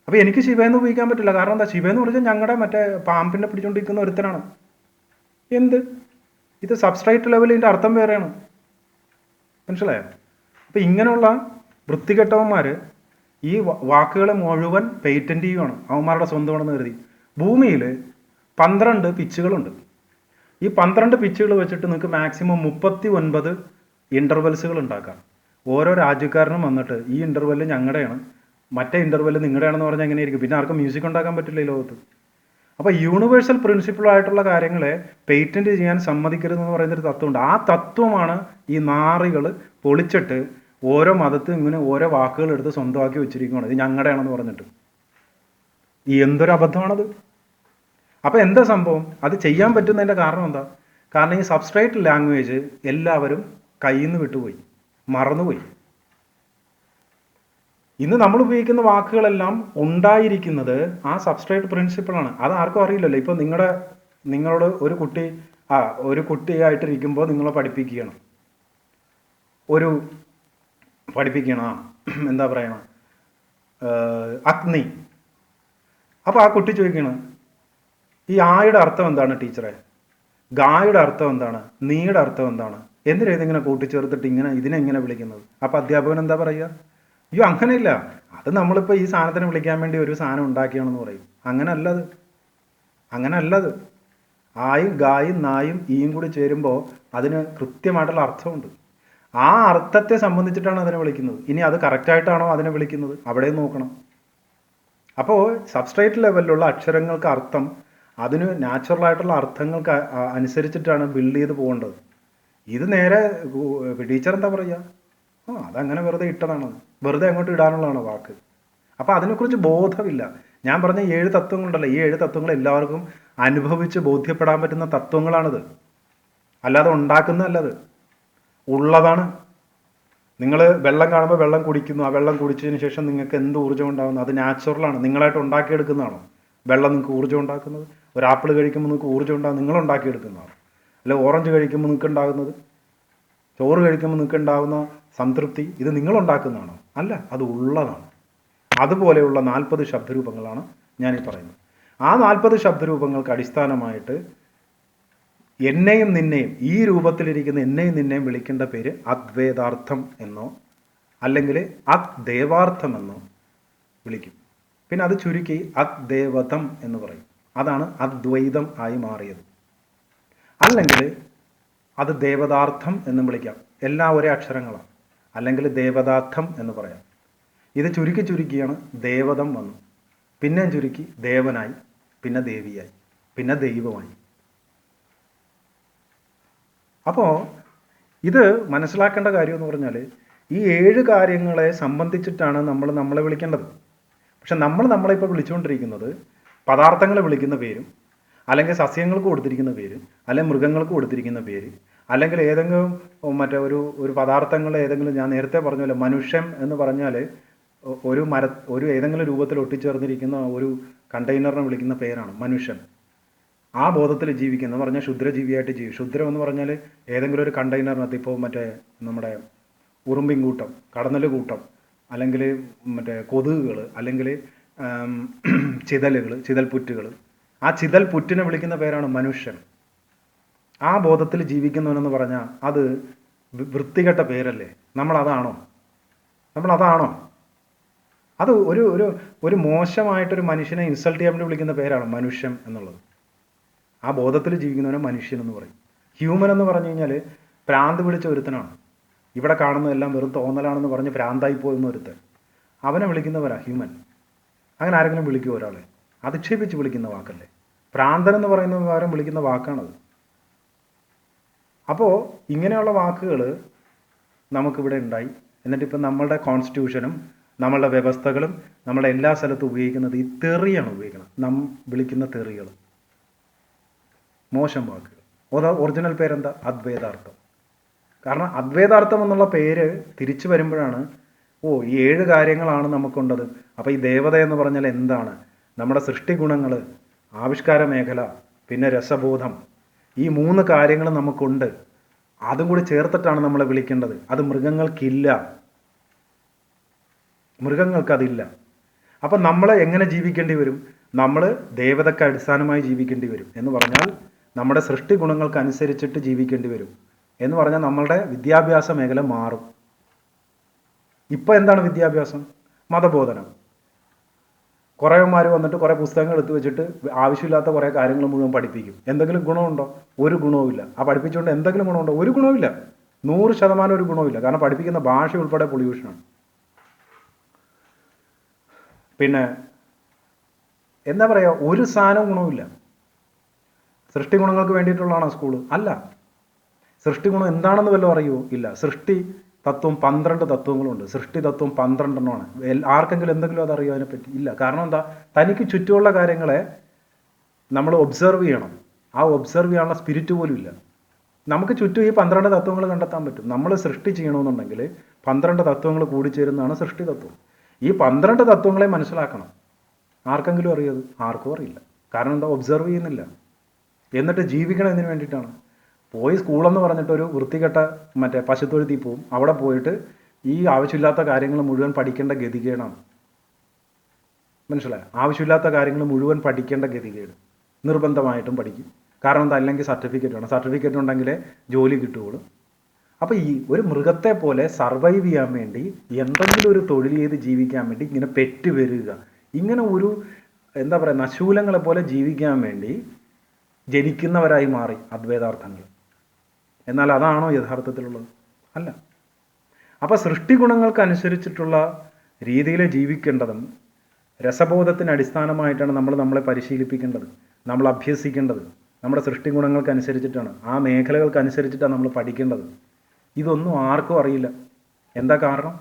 Speaker 1: അപ്പോൾ എനിക്ക് ശിവയെന്ന് ഉപയോഗിക്കാൻ പറ്റില്ല. കാരണം എന്താ? ശിവയെന്ന് പറഞ്ഞാൽ ഞങ്ങളുടെ മറ്റേ പാമ്പിനെ പിടിച്ചുകൊണ്ടിരിക്കുന്ന ഒരുത്തനാണ്. എന്ത്? ഇത് സബ്സ്ട്രേറ്റ് ലെവലിൽ ഇതിൻ്റെ അർത്ഥം വേറെയാണ്. മനസ്സിലായോ? അപ്പോൾ ഇങ്ങനെയുള്ള വൃത്തികെട്ടവന്മാർ ഈ വാക്കുകളെ മുഴുവൻ പേറ്റൻ്റ് ചെയ്യുവാണ്, അവന്മാരുടെ സ്വന്തമാണെന്ന് കരുതി. ഭൂമിയിൽ 12 പിച്ചുകളുണ്ട്. ഈ 12 പിച്ചുകൾ വെച്ചിട്ട് നിങ്ങൾക്ക് മാക്സിമം 39 ഇൻ്റർവെൽസുകൾ ഉണ്ടാക്കാം. ഓരോ രാജ്യക്കാരനും വന്നിട്ട് ഈ ഇൻ്റർവെല്ല് ഞങ്ങളുടെയാണ്, മറ്റേ ഇൻ്റർവെല്ല് നിങ്ങളുടെയാണെന്ന് പറഞ്ഞാൽ എങ്ങനെയായിരിക്കും? പിന്നെ ആർക്കും മ്യൂസിക് ഉണ്ടാക്കാൻ പറ്റില്ല ഈ ലോകത്ത്. അപ്പോൾ യൂണിവേഴ്സൽ പ്രിൻസിപ്പിളായിട്ടുള്ള കാര്യങ്ങളെ പേറ്റൻറ്റ് ചെയ്യാൻ സമ്മതിക്കരുതെന്ന് പറയുന്നൊരു തത്വമുണ്ട്. ആ തത്വമാണ് ഈ നാറികൾ പൊളിച്ചിട്ട് ഓരോ മതത്തിൽ ഇങ്ങനെ ഓരോ വാക്കുകൾ എടുത്ത് സ്വന്തമാക്കി വെച്ചിരിക്കുകയാണ്. ഇത് ഞങ്ങളുടെയാണെന്ന് പറഞ്ഞിട്ട്. ഈ എന്തൊരു അബദ്ധമാണത്! അപ്പോൾ എന്താ സംഭവം? അത് ചെയ്യാൻ പറ്റുന്നതിൻ്റെ കാരണം എന്താ? കാരണം ഈ സബ്സ്ട്രേറ്റ് ലാംഗ്വേജ് എല്ലാവരും കയ്യിൽ നിന്ന് വിട്ടുപോയി, മറന്നുപോയി. ഇന്ന് നമ്മൾ ഉപയോഗിക്കുന്ന വാക്കുകളെല്ലാം ഉണ്ടായിരിക്കുന്നത് ആ സബ്സ്ട്രേറ്റ് പ്രിൻസിപ്പിളാണ്. അത് ആർക്കും അറിയില്ലല്ലോ. ഇപ്പോൾ നിങ്ങളോട് ഒരു കുട്ടിയായിട്ടിരിക്കുമ്പോൾ നിങ്ങളെ പഠിപ്പിക്കണം, എന്താ പറയണം, അഗ്നി. അപ്പോൾ ആ കുട്ടി ചോദിക്കണം, ഈ ആയുടെ അർത്ഥം എന്താണ് ടീച്ചറെ? ഗായുടെ അർത്ഥം എന്താണ്? നീയുടെ അർത്ഥം എന്താണ്? എന്തിനാ ഇതിങ്ങനെ കൂട്ടിച്ചേർത്തിട്ട് ഇതിനെങ്ങനെ വിളിക്കുന്നത്? അപ്പോൾ അധ്യാപകൻ എന്താ പറയുക? അയ്യോ അങ്ങനെയില്ല, അത് നമ്മളിപ്പോൾ ഈ സാധനത്തിനെ വിളിക്കാൻ വേണ്ടി ഒരു സാധനം ഉണ്ടാക്കിയാണെന്ന് പറയും. അങ്ങനെയല്ലത്. ആയും ഗായും നായും ഈയും കൂടി ചേരുമ്പോൾ അതിന് കൃത്യമായിട്ടുള്ള അർത്ഥമുണ്ട്. ആ അർത്ഥത്തെ സംബന്ധിച്ചിട്ടാണ് അതിനെ വിളിക്കുന്നത്. ഇനി അത് കറക്റ്റായിട്ടാണോ അതിനെ വിളിക്കുന്നത്? അവിടെയും നോക്കണം. അപ്പോൾ സബ്സ്ട്രേറ്റ് ലെവലിലുള്ള അക്ഷരങ്ങൾക്ക് അർത്ഥം അതിന് നാച്ചുറലായിട്ടുള്ള അർത്ഥങ്ങൾക്ക് അനുസരിച്ചിട്ടാണ് ബിൽഡ് ചെയ്ത് പോകേണ്ടത്. ഇത് നേരെ ടീച്ചർ എന്താ പറയുക? അതങ്ങനെ വെറുതെ ഇട്ടതാണ്, വെറുതെ അങ്ങോട്ട് ഇടാനുള്ളതാണ് വാക്ക്. അപ്പോൾ അതിനെക്കുറിച്ച് ബോധമില്ല. ഞാൻ പറഞ്ഞ 7 തത്വങ്ങളുണ്ടല്ലോ, ഈ 7 തത്വങ്ങൾ എല്ലാവർക്കും അനുഭവിച്ച് ബോധ്യപ്പെടാൻ പറ്റുന്ന തത്വങ്ങളാണിത്. അല്ലാതെ ഉണ്ടാക്കുന്നതല്ലത്, ഉള്ളതാണ്. നിങ്ങൾ വെള്ളം കാണുമ്പോൾ വെള്ളം കുടിക്കുന്നു, ആ വെള്ളം കുടിച്ചതിന് ശേഷം നിങ്ങൾക്ക് എന്ത് ഊർജ്ജം ഉണ്ടാകുന്നു? അത് നാച്ചുറലാണ്. നിങ്ങളായിട്ട് ഉണ്ടാക്കിയെടുക്കുന്നതാണോ വെള്ളം നിങ്ങൾക്ക് ഊർജ്ജം ഉണ്ടാക്കുന്നത്? ഒരു ആപ്പിൾ കഴിക്കുമ്പോൾ നിങ്ങൾക്ക് ഊർജ്ജം ഉണ്ടാകും, നിങ്ങൾ ഉണ്ടാക്കിയെടുക്കുന്നതാണ്. അല്ല ഓറഞ്ച് കഴിക്കുമ്പോൾ നിങ്ങൾക്ക് ഉണ്ടാകുന്നത്, ചോറ് കഴിക്കുമ്പോൾ നിങ്ങൾക്ക് ഉണ്ടാകുന്ന സംതൃപ്തി, ഇത് നിങ്ങളുണ്ടാക്കുന്നതാണോ? അല്ല, അത് ഉള്ളതാണ്. അതുപോലെയുള്ള 40 ശബ്ദരൂപങ്ങളാണ് ഞാനീ പറയുന്നത്. ആ 40 ശബ്ദരൂപങ്ങൾക്ക് അടിസ്ഥാനമായിട്ട് എന്നെയും നിന്നെയും, ഈ രൂപത്തിലിരിക്കുന്ന എന്നെയും നിന്നെയും വിളിക്കേണ്ട പേര് അദ്വൈതാർത്ഥം എന്നോ അല്ലെങ്കിൽ അദ്ദേവാർത്ഥം എന്നോ വിളിക്കും. പിന്നെ അത് ചുരുക്കി അദ്ദേവതം എന്ന് പറയും. അതാണ് അദ്വൈതം ആയി മാറിയത്. അല്ലെങ്കിൽ അത് ദേവതാർത്ഥം എന്നും വിളിക്കാം. എല്ലാം ഒരേ അക്ഷരങ്ങളാണ്. അല്ലെങ്കിൽ ദേവതാർത്ഥം എന്ന് പറയാം. ഇത് ചുരുക്കിയാണ് ദേവതം വന്നു. പിന്നെ ചുരുക്കി ദേവനായി, പിന്നെ ദേവിയായി, പിന്നെ ദൈവമായി. അപ്പോൾ ഇത് മനസ്സിലാക്കേണ്ട കാര്യം എന്ന് പറഞ്ഞാൽ ഈ 7 കാര്യങ്ങളെ സംബന്ധിച്ചിട്ടാണ് നമ്മളെ വിളിക്കേണ്ടത്. പക്ഷെ നമ്മളിപ്പോൾ വിളിച്ചുകൊണ്ടിരിക്കുന്നത് പദാർത്ഥങ്ങളെ വിളിക്കുന്ന പേരും, അല്ലെങ്കിൽ സസ്യങ്ങൾക്ക് കൊടുത്തിരിക്കുന്ന പേര്, അല്ലെങ്കിൽ മൃഗങ്ങൾക്ക് കൊടുത്തിരിക്കുന്ന പേര്, അല്ലെങ്കിൽ ഏതെങ്കിലും ഒരു പദാർത്ഥങ്ങൾ ഏതെങ്കിലും, ഞാൻ നേരത്തെ പറഞ്ഞല്ലോ, മനുഷ്യൻ എന്ന് പറഞ്ഞാൽ ഒരു ഏതെങ്കിലും രൂപത്തിൽ ഒട്ടിച്ചേർന്നിരിക്കുന്ന ഒരു കണ്ടെയ്നറിനെ വിളിക്കുന്ന പേരാണ് മനുഷ്യൻ. ആ ബോധത്തിൽ ജീവിക്കുന്ന പറഞ്ഞാൽ ക്ഷുദ്രജീവിയായിട്ട് ക്ഷുദ്രം എന്ന് പറഞ്ഞാൽ ഏതെങ്കിലും ഒരു കണ്ടെയ്നറിനകത്ത്, ഇപ്പോൾ നമ്മുടെ ഉറുമ്പിൻ കൂട്ടം, കടന്നൽ കൂട്ടം, അല്ലെങ്കിൽ കൊതുകുകൾ, അല്ലെങ്കിൽ ചിതൽപുറ്റുകൾ, ആ ചിതൽപുറ്റിനെ വിളിക്കുന്ന പേരാണ് മനുഷ്യൻ. ആ ബോധത്തിൽ ജീവിക്കുന്നവനെന്ന് പറഞ്ഞാൽ അത് വൃത്തികെട്ട പേരല്ലേ? നമ്മളതാണോ? അത് ഒരു മോശമായിട്ടൊരു മനുഷ്യനെ ഇൻസൾട്ട് ചെയ്യാൻ വേണ്ടി വിളിക്കുന്ന പേരാണ് മനുഷ്യൻ എന്നുള്ളത്. ആ ബോധത്തിൽ ജീവിക്കുന്നവനെ മനുഷ്യൻ എന്ന് പറയും. ഹ്യൂമൻ എന്ന് പറഞ്ഞു കഴിഞ്ഞാൽ ഭ്രാന്ത് പിടിച്ച ഒരുത്തനാണ്. ഇവിടെ കാണുന്നതെല്ലാം വെറും തോന്നലാണെന്ന് പറഞ്ഞ് ഭ്രാന്തായി പോകുന്ന ഒരുത്തൻ, അവനെ വിളിക്കുന്നവരാ ഹ്യൂമൻ. അങ്ങനെ ആരെങ്കിലും വിളിക്കുമോ ഒരാളെ? അധിക്ഷേപിച്ച് വിളിക്കുന്ന വാക്കല്ലേ. ഭ്രാന്തൻ എന്ന് പറയുന്ന പകരം വിളിക്കുന്ന വാക്കാണത്. അപ്പോൾ ഇങ്ങനെയുള്ള വാക്കുകൾ നമുക്കിവിടെ ഉണ്ടായി. എന്നിട്ടിപ്പോൾ നമ്മളുടെ കോൺസ്റ്റിറ്റ്യൂഷനും നമ്മളുടെ വ്യവസ്ഥകളും നമ്മളെ എല്ലാ സ്ഥലത്തും ഉപയോഗിക്കുന്നത് ഈ തെറിയാണ് ഉപയോഗിക്കുന്നത്. വിളിക്കുന്ന തെറികൾ, മോശം വാക്കുകൾ. ഒറിജിനൽ പേരെന്താ? അദ്വൈതാർത്ഥം. കാരണം അദ്വൈതാർത്ഥം എന്നുള്ള പേര് തിരിച്ചു വരുമ്പോഴാണ് ഈ 7 കാര്യങ്ങളാണ് നമുക്കുണ്ടത്. അപ്പോൾ ഈ ദേവത എന്ന് പറഞ്ഞാൽ എന്താണ്? നമ്മുടെ സൃഷ്ടി ഗുണങ്ങൾ, ആവിഷ്കാര മേഖല, പിന്നെ രസബോധം, ഈ 3 കാര്യങ്ങൾ നമുക്കുണ്ട്. അതും കൂടി ചേർത്തിട്ടാണ് നമ്മളെ വിളിക്കേണ്ടത്. അത് മൃഗങ്ങൾക്കതില്ല. അപ്പം നമ്മളെ എങ്ങനെ ജീവിക്കേണ്ടി വരും? നമ്മൾ ദേവതയ്ക്ക് അടിസ്ഥാനമായി ജീവിക്കേണ്ടി വരും എന്ന് പറഞ്ഞാൽ നമ്മുടെ സൃഷ്ടി ഗുണങ്ങൾക്ക് അനുസരിച്ചിട്ട് ജീവിക്കേണ്ടി വരും എന്ന് പറഞ്ഞാൽ നമ്മളുടെ വിദ്യാഭ്യാസ മേഖല മാറും. ഇപ്പം എന്താണ് വിദ്യാഭ്യാസം? മതബോധനം. കുറേമാർ വന്നിട്ട് കുറേ പുസ്തകങ്ങൾ എടുത്തു വെച്ചിട്ട് ആവശ്യമില്ലാത്ത കുറേ കാര്യങ്ങൾ മുഴുവൻ പഠിപ്പിക്കും. എന്തെങ്കിലും ഗുണമുണ്ടോ? ഒരു ഗുണവുമില്ല. ആ പഠിപ്പിച്ചുകൊണ്ട് എന്തെങ്കിലും ഗുണമുണ്ടോ? ഒരു ഗുണവുമില്ല. 100% ഒരു ഗുണവുമില്ല. കാരണം പഠിപ്പിക്കുന്ന ഭാഷ ഉൾപ്പെടെ പൊള്യൂഷനാണ്. പിന്നെ എന്താ പറയുക, ഒരു സാധനവും ഗുണവുമില്ല. സൃഷ്ടി ഗുണങ്ങൾക്ക് വേണ്ടിയിട്ടുള്ളതാണോ സ്കൂള്? അല്ല. സൃഷ്ടി ഗുണം എന്താണെന്ന് വല്ലതും അറിയുമോ? ഇല്ല. സൃഷ്ടി തത്വം 12 തത്വങ്ങളുണ്ട്. സൃഷ്ടി തത്വം 12 ആർക്കെങ്കിലും എന്തെങ്കിലും അതറിയോ അതിനെപ്പറ്റി? ഇല്ല. കാരണം എന്താ? തനിക്ക് ചുറ്റുമുള്ള കാര്യങ്ങളെ നമ്മൾ ഒബ്സർവ് ചെയ്യണം. ആ ഒബ്സർവ് ചെയ്യാനുള്ള സ്പിരിറ്റ് പോലും ഇല്ല. നമുക്ക് ചുറ്റും ഈ 12 തത്വങ്ങൾ കണ്ടെത്താൻ പറ്റും. നമ്മൾ സൃഷ്ടി ചെയ്യണമെന്നുണ്ടെങ്കിൽ 12 തത്വങ്ങൾ കൂടിച്ചേരുന്നതാണ് സൃഷ്ടി തത്വം. ഈ 12 തത്വങ്ങളെ മനസ്സിലാക്കണം. ആർക്കെങ്കിലും അറിയത്? ആർക്കും അറിയില്ല. കാരണം എന്താ? ഒബ്സർവ് ചെയ്യുന്നില്ല. എന്നിട്ട് ജീവിക്കണം എന്തിനു വേണ്ടിയിട്ടാണ്? പോയി സ്കൂളെന്ന് പറഞ്ഞിട്ട് ഒരു വൃത്തികെട്ട പശുത്തൊഴുത്തിൽ പോവും. അവിടെ പോയിട്ട് ഈ ആവശ്യമില്ലാത്ത കാര്യങ്ങൾ മുഴുവൻ പഠിക്കേണ്ട ഗതികേടാണ്. മനസ്സിലായോ? ആവശ്യമില്ലാത്ത കാര്യങ്ങൾ മുഴുവൻ പഠിക്കേണ്ട ഗതികേട്. നിർബന്ധമായിട്ടും പഠിക്കും. കാരണം എന്താ? അല്ലെങ്കിൽ സർട്ടിഫിക്കറ്റ് വേണം. സർട്ടിഫിക്കറ്റ് ഉണ്ടെങ്കിലേ ജോലി കിട്ടുകയുള്ളൂ. അപ്പോൾ ഈ ഒരു മൃഗത്തെ പോലെ സർവൈവ് ചെയ്യാൻ വേണ്ടി, എന്തെങ്കിലും ഒരു തൊഴിൽ ചെയ്ത് ജീവിക്കാൻ വേണ്ടി ഇങ്ങനെ പെറ്റ് വരിക, ഇങ്ങനെ ഒരു എന്താ പറയുക, നശൂലങ്ങളെ പോലെ ജീവിക്കാൻ വേണ്ടി ജനിക്കുന്നവരായി മാറി അദ്വൈതാർത്ഥങ്ങൾ. എന്നാൽ അതാണോ യഥാർത്ഥത്തിലുള്ളത്? അല്ല. അപ്പോൾ സൃഷ്ടി ഗുണങ്ങൾക്ക് അനുസരിച്ചിട്ടുള്ള രീതിയിൽ ജീവിക്കേണ്ടതും രസബോധത്തിന് അടിസ്ഥാനമായിട്ടാണ് നമ്മളെ പരിശീലിപ്പിക്കേണ്ടത്, നമ്മൾ അഭ്യസിക്കേണ്ടത്. നമ്മുടെ സൃഷ്ടി ഗുണങ്ങൾക്ക് അനുസരിച്ചിട്ടാണ്, ആ മേഖലകൾക്ക് അനുസരിച്ചിട്ടാണ് നമ്മൾ പഠിക്കേണ്ടത്. ഇതൊന്നും ആർക്കും അറിയില്ല. എന്താ കാരണം?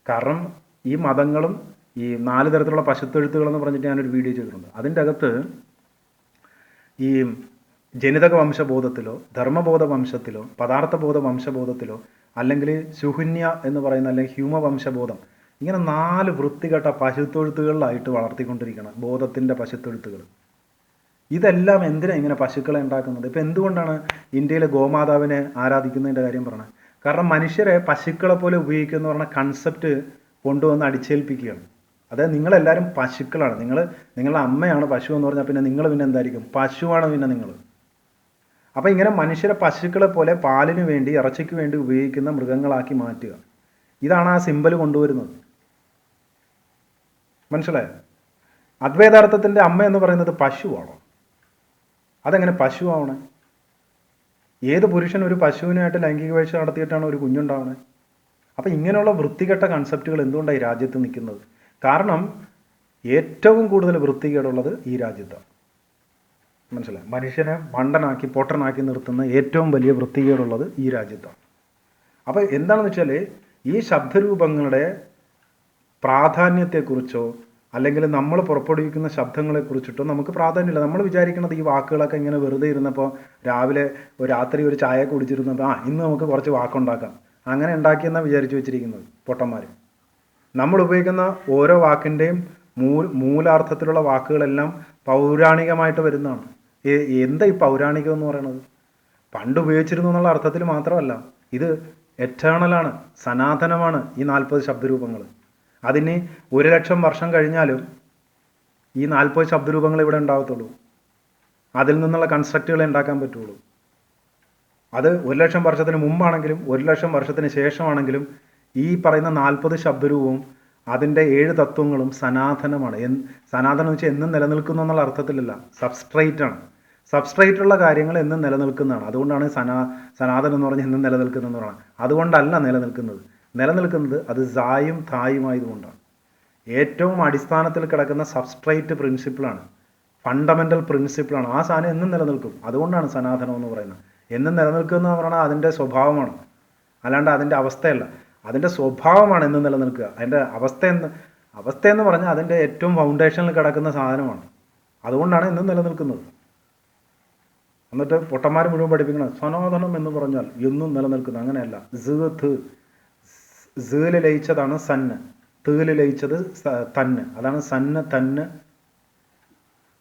Speaker 1: കാരണം ഈ മതങ്ങളും ഈ 4 തരത്തിലുള്ള പശുത്തൊഴുത്തുകളെന്ന് പറഞ്ഞിട്ട് ഞാനൊരു വീഡിയോ ചെയ്തിട്ടുണ്ട്. അതിൻ്റെ അകത്ത് ഈ ജനിതക വംശബോധത്തിലോ ധർമ്മബോധ വംശത്തിലോ പദാർത്ഥബോധ വംശബോധത്തിലോ അല്ലെങ്കിൽ ശുഹന്യ എന്ന് പറയുന്ന അല്ലെങ്കിൽ ഹ്യൂമ വംശബോധം, ഇങ്ങനെ 4 വൃത്തികെട്ട പശുത്തൊഴുത്തുകളിലായിട്ട് വളർത്തിക്കൊണ്ടിരിക്കണം ബോധത്തിൻ്റെ പശുത്തൊഴുത്തുകൾ. ഇതെല്ലാം എന്തിനാണ് ഇങ്ങനെ പശുക്കളെ ഉണ്ടാക്കുന്നത്? ഇപ്പം എന്തുകൊണ്ടാണ് ഇന്ത്യയിൽ ഗോമാതാവിനെ ആരാധിക്കുന്നതിൻ്റെ കാര്യം പറഞ്ഞത്? കാരണം മനുഷ്യരെ പശുക്കളെ പോലെ ഉപയോഗിക്കുക പറഞ്ഞ കൺസെപ്റ്റ് കൊണ്ടുവന്ന് അടിച്ചേൽപ്പിക്കുകയാണ്. അതായത് നിങ്ങളെല്ലാവരും പശുക്കളാണ്. നിങ്ങളുടെ അമ്മയാണ് പശു എന്ന് പറഞ്ഞാൽ പിന്നെ നിങ്ങൾ പിന്നെ എന്തായിരിക്കും? പശുവാണ് പിന്നെ നിങ്ങൾ. അപ്പോൾ ഇങ്ങനെ മനുഷ്യരെ പശുക്കളെ പോലെ പാലിന് വേണ്ടി ഇറച്ചിക്ക് വേണ്ടി ഉപയോഗിക്കുന്ന മൃഗങ്ങളാക്കി മാറ്റുക. ഇതാണ് ആ സിമ്പൽ കൊണ്ടുവരുന്നത്. മനസ്സിലായോ? അദ്വൈതാർത്ഥത്തിൻ്റെ അമ്മ എന്ന് പറയുന്നത് പശുവാണോ? അതെങ്ങനെ പശു ആവണേ? ഏത് പുരുഷൻ ഒരു പശുവിനായിട്ട് ലൈംഗിക വീഴ്ച നടത്തിയിട്ടാണ് ഒരു കുഞ്ഞുണ്ടാവണേ? അപ്പം ഇങ്ങനെയുള്ള വൃത്തികെട്ട കൺസെപ്റ്റുകൾ എന്തുകൊണ്ടാണ് ഈ രാജ്യത്ത് നിൽക്കുന്നത്? കാരണം ഏറ്റവും കൂടുതൽ വൃത്തികേടുള്ളത് ഈ രാജ്യത്താണ്. മനസ്സിലായി? മനുഷ്യനെ മണ്ടനാക്കി പൊട്ടനാക്കി നിർത്തുന്ന ഏറ്റവും വലിയ വൃത്തികേടുള്ളത് ഈ രാജ്യത്താണ്. അപ്പോൾ എന്താണെന്ന് വെച്ചാൽ ഈ ശബ്ദരൂപങ്ങളുടെ പ്രാധാന്യത്തെക്കുറിച്ചോ അല്ലെങ്കിൽ നമ്മൾ പുറപ്പെടുവിക്കുന്ന ശബ്ദങ്ങളെക്കുറിച്ചിട്ടോ നമുക്ക് പ്രാധാന്യമില്ല. നമ്മൾ വിചാരിക്കുന്നത് ഈ വാക്കുകളൊക്കെ ഇങ്ങനെ വെറുതെ ഇരുന്നപ്പോൾ രാവിലെ രാത്രി ഒരു ചായ കുടിച്ചിരുന്നപ്പോൾ ഇന്ന് നമുക്ക് കുറച്ച് വാക്കുണ്ടാക്കാം, അങ്ങനെ ഉണ്ടാക്കിയെന്നാണ് വിചാരിച്ചു വെച്ചിരിക്കുന്നത് പൊട്ടന്മാർ. നമ്മൾ ഉപയോഗിക്കുന്ന ഓരോ വാക്കിൻ്റെയും മൂലാർത്ഥത്തിലുള്ള വാക്കുകളെല്ലാം പൗരാണികമായിട്ട് വരുന്നതാണ്. എന്താ ഈ പൗരാണികം എന്ന് പറയുന്നത്? പണ്ട് ഉപയോഗിച്ചിരുന്നു എന്നുള്ള അർത്ഥത്തിൽ മാത്രമല്ല, ഇത് എറ്റേണലാണ്, സനാതനമാണ്. ഈ 40 ശബ്ദരൂപങ്ങൾ അതിന് 1,00,000 വർഷം കഴിഞ്ഞാലും ഈ 40 ശബ്ദരൂപങ്ങൾ ഇവിടെ ഉണ്ടാകത്തുള്ളൂ. അതിൽ നിന്നുള്ള കൺസ്ട്രക്റ്റുകളെ ഉണ്ടാക്കാൻ പറ്റുള്ളൂ. അത് 1,00,000 വർഷത്തിന് മുമ്പാണെങ്കിലും 1,00,000 വർഷത്തിന് ശേഷമാണെങ്കിലും ഈ പറയുന്ന 40 ശബ്ദരൂപവും അതിൻ്റെ 7 തത്വങ്ങളും സനാതനമാണ്. സനാതനം എന്ന് വെച്ചാൽ എന്നും നിലനിൽക്കുന്നു എന്നുള്ള അർത്ഥത്തിലല്ല, സബ്സ്ട്രേറ്റാണ്. സബ്സ്ട്രേറ്റുള്ള കാര്യങ്ങൾ എന്നും നിലനിൽക്കുന്നതാണ്. അതുകൊണ്ടാണ് സനാതനം എന്ന് പറഞ്ഞാൽ എന്നും നിലനിൽക്കുന്നതെന്ന് പറയുന്നത്. അതുകൊണ്ടല്ല നിലനിൽക്കുന്നത് അത് സായും തായുമായതുകൊണ്ടാണ്. ഏറ്റവും അടിസ്ഥാനത്തിൽ കിടക്കുന്ന സബ്സ്ട്രേറ്റ് പ്രിൻസിപ്പിളാണ്, ഫണ്ടമെൻ്റൽ പ്രിൻസിപ്പിളാണ്. ആ സാധനം എന്നും നിലനിൽക്കും. അതുകൊണ്ടാണ് സനാതനം എന്ന് പറയുന്നത്. എന്നും നിലനിൽക്കുക എന്ന് പറഞ്ഞാൽ അതിൻ്റെ സ്വഭാവമാണ്, അല്ലാണ്ട് അതിൻ്റെ അവസ്ഥയല്ല. അതിൻ്റെ സ്വഭാവമാണ് എന്നും നിലനിൽക്കുക. അതിൻ്റെ അവസ്ഥയെന്ന് പറഞ്ഞാൽ അതിൻ്റെ ഏറ്റവും ഫൗണ്ടേഷനിൽ കിടക്കുന്ന സാധനമാണ്. അതുകൊണ്ടാണ് എന്നും നിലനിൽക്കുന്നത്. എന്നിട്ട് പൊട്ടന്മാർ മുഴുവൻ പഠിപ്പിക്കണം സനാതനം എന്ന് പറഞ്ഞാൽ എന്നും നിലനിൽക്കുന്നത്. അങ്ങനെയല്ല. ല് ലയിച്ചതാണ് സന്ന്, തീല് ലയിച്ചത് തന്ന്. അതാണ് സന്ന് തന്ന്